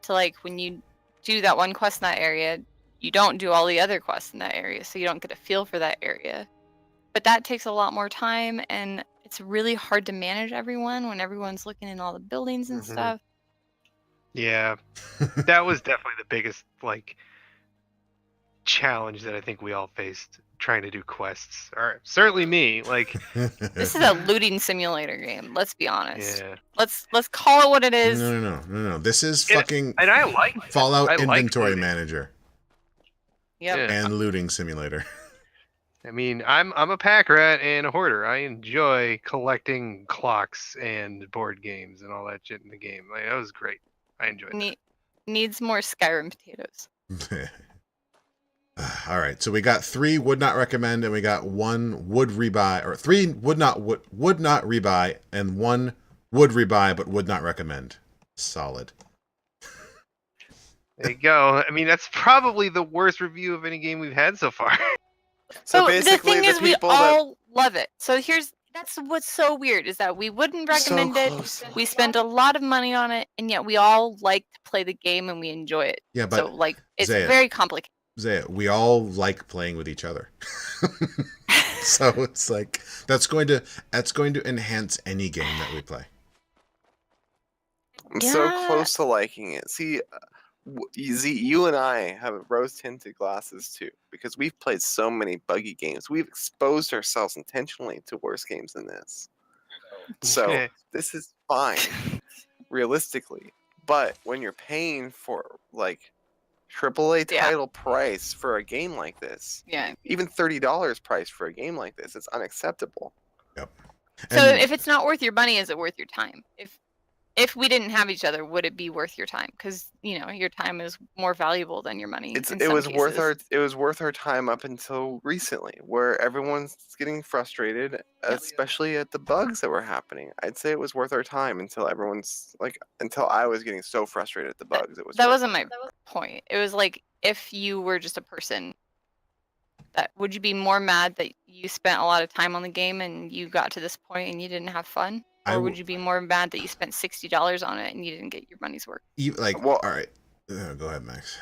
to, like, when you do that one quest in that area, you don't do all the other quests in that area, so you don't get a feel for that area. But that takes a lot more time, and it's really hard to manage everyone when everyone's looking in all the buildings and stuff. Yeah, that was definitely the biggest like challenge that I think we all faced trying to do quests. Or certainly me. Like this is a looting simulator game. Let's be honest. Yeah. Let's call it what it is. No. This is fucking and I like Fallout Inventory Manager. Yep. And looting simulator. I mean, I'm a pack rat and a hoarder. I enjoy collecting clocks and board games and all that shit in the game. Like, that was great. I enjoyed it. Needs more Skyrim potatoes. All right, so we got 3 would not recommend, and we got 1 would rebuy, or 3 would not rebuy, and 1 would rebuy but would not recommend. Solid. There you go. I mean, that's probably the worst review of any game we've had so far. So basically, the thing is, we all love it. So that's what's so weird is that we wouldn't recommend it. We spend a lot of money on it, and yet we all like to play the game and we enjoy it. Yeah, but so like it's Zaya, very complicated. Zaya, we all like playing with each other. So it's like that's going to enhance any game that we play. I'm so close to liking it. See, you and I have rose-tinted glasses too, because we've played so many buggy games. We've exposed ourselves intentionally to worse games than this. So this is fine, realistically. But when you're paying for like AAA title price for a game like this, even $30 price for a game like this, it's unacceptable. Yep. So if it's not worth your money, is it worth your time? if we didn't have each other, would it be worth your time? Because your time is more valuable than your money. It was worth our time up until recently, where everyone's getting frustrated, especially at the bugs that were happening. I'd say it was worth our time until until I was getting so frustrated at the bugs. That wasn't my point. It was like, if you were just a person, would you be more mad that you spent a lot of time on the game and you got to this point and you didn't have fun? Or would you be more mad that you spent $60 on it and you didn't get your money's worth? All right. Go ahead, Max.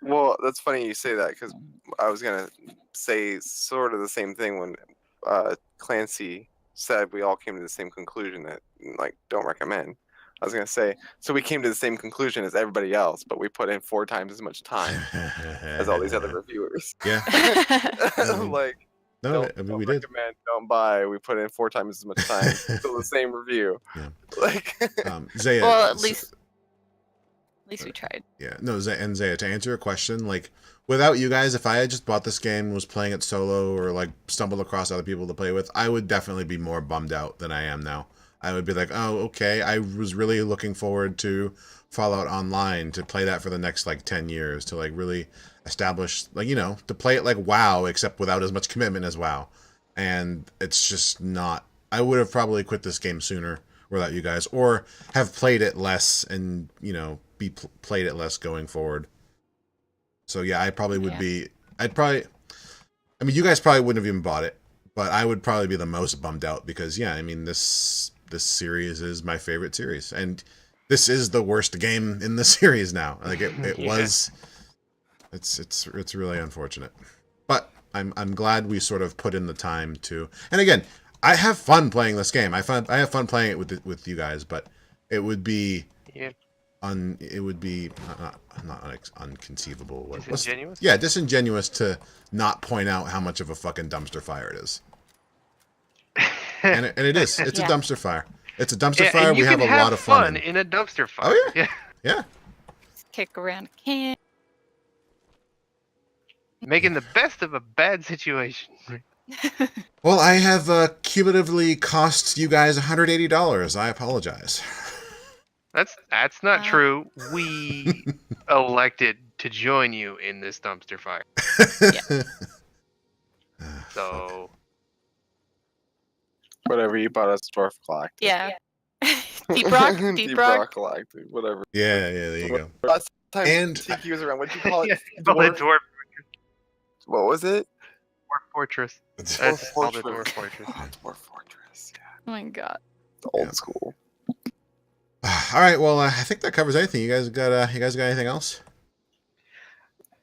Well, that's funny you say that, because I was going to say sort of the same thing when Clancy said we all came to the same conclusion that, don't recommend. I was going to say, so we came to the same conclusion as everybody else, but we put in 4 times as much time as all these other reviewers. Yeah. No, we did. Recommend, don't buy. We put in 4 times as much time. Still the same review. Yeah. Zaya. Well, at least we tried. Yeah. No, Zaya, to answer your question, without you guys, if I had just bought this game and was playing it solo or stumbled across other people to play with, I would definitely be more bummed out than I am now. I would be like, oh, okay, I was really looking forward to Fallout Online, to play that for the next 10 years, to really establish, to play it like WoW, except without as much commitment as WoW. And it's just not. I would have probably quit this game sooner without you guys, or have played it less and played it less going forward. So yeah, I probably would be. You guys probably wouldn't have even bought it, but I would probably be the most bummed out because this series is my favorite series, and this is the worst game in the series now. It was. It's really unfortunate, but I'm glad we sort of put in the time to. And again, I have fun playing this game. I have fun playing it with you guys, but it would be not unconceivable. Disingenuous? Yeah, disingenuous to not point out how much of a fucking dumpster fire it is. And it is. It's a dumpster fire. It's a dumpster fire. And we have a lot of fun in a dumpster fire. Oh yeah. Yeah. Kick around a can. Making the best of a bad situation. Well, I have cumulatively cost you guys $180. I apologize. That's not true. We elected to join you in this dumpster fire. So whatever, you bought us Dwarf Galactic. Yeah. Deep Rock Galactic, whatever. Yeah, there you go. Last time And Tiki was around, what'd you call it? Dwarf. What was it? Dwarf Fortress. Dwarf That's called a Fortress. Dwarf Fortress. Oh, Dwarf Fortress. Yeah. Oh my god. The old school. All right, well, I think that covers everything. You guys got anything else?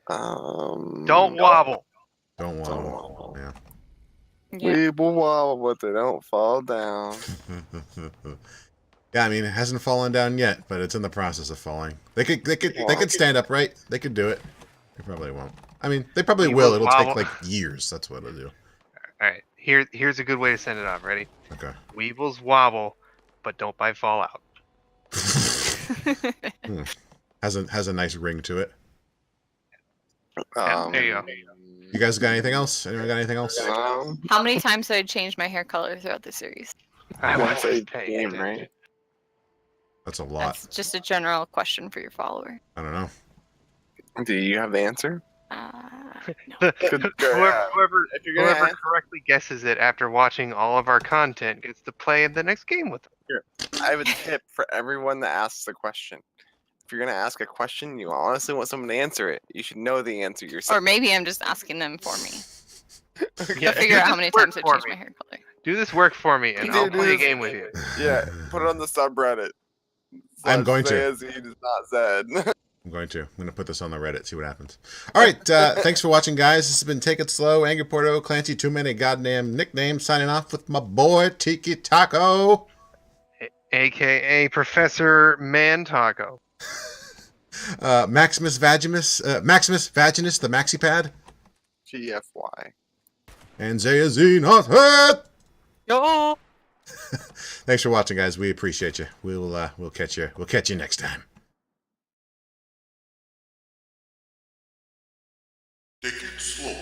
Don't wobble. Don't wobble. Yeah. We will wobble, but they don't fall down. Yeah, it hasn't fallen down yet, but it's in the process of falling. They could stand upright. They could do it. They probably won't. They probably will. It'll take years. That's what it'll do. All right. Here's a good way to send it off. Ready? Okay. Weebles wobble, but don't buy Fallout. Has a nice ring to it. There you go. You guys got anything else? Anyone got anything else? How many times did I change my hair color throughout the series? I want want to say to game, right? That's a lot. That's just a general question for your follower. I don't know. Do you have the answer? No. Whoever correctly guesses it after watching all of our content gets to play in the next game with them. Here, I have a tip for everyone that asks a question. If you're gonna ask a question, you honestly want someone to answer it. You should know the answer yourself. Or maybe I'm just asking them for me. Yeah, To figure out how many times I changed my hair color. Do this work for me, and I'll play a game with you. Yeah, put it on the subreddit. I'm going to. As he does not said. I'm going to put this on the Reddit, see what happens. All right, thanks for watching, guys. This has been Take It Slow, Angry Porto, Clancy, too many goddamn nicknames, signing off with my boy, Tiki Taco. A.K.A. Professor Man Taco. Maximus Vagimus, the Maxi Pad. GFY. And Zaya Z not hurt. Yo! Thanks for watching, guys. We appreciate you. We'll catch you next time. Take it slow.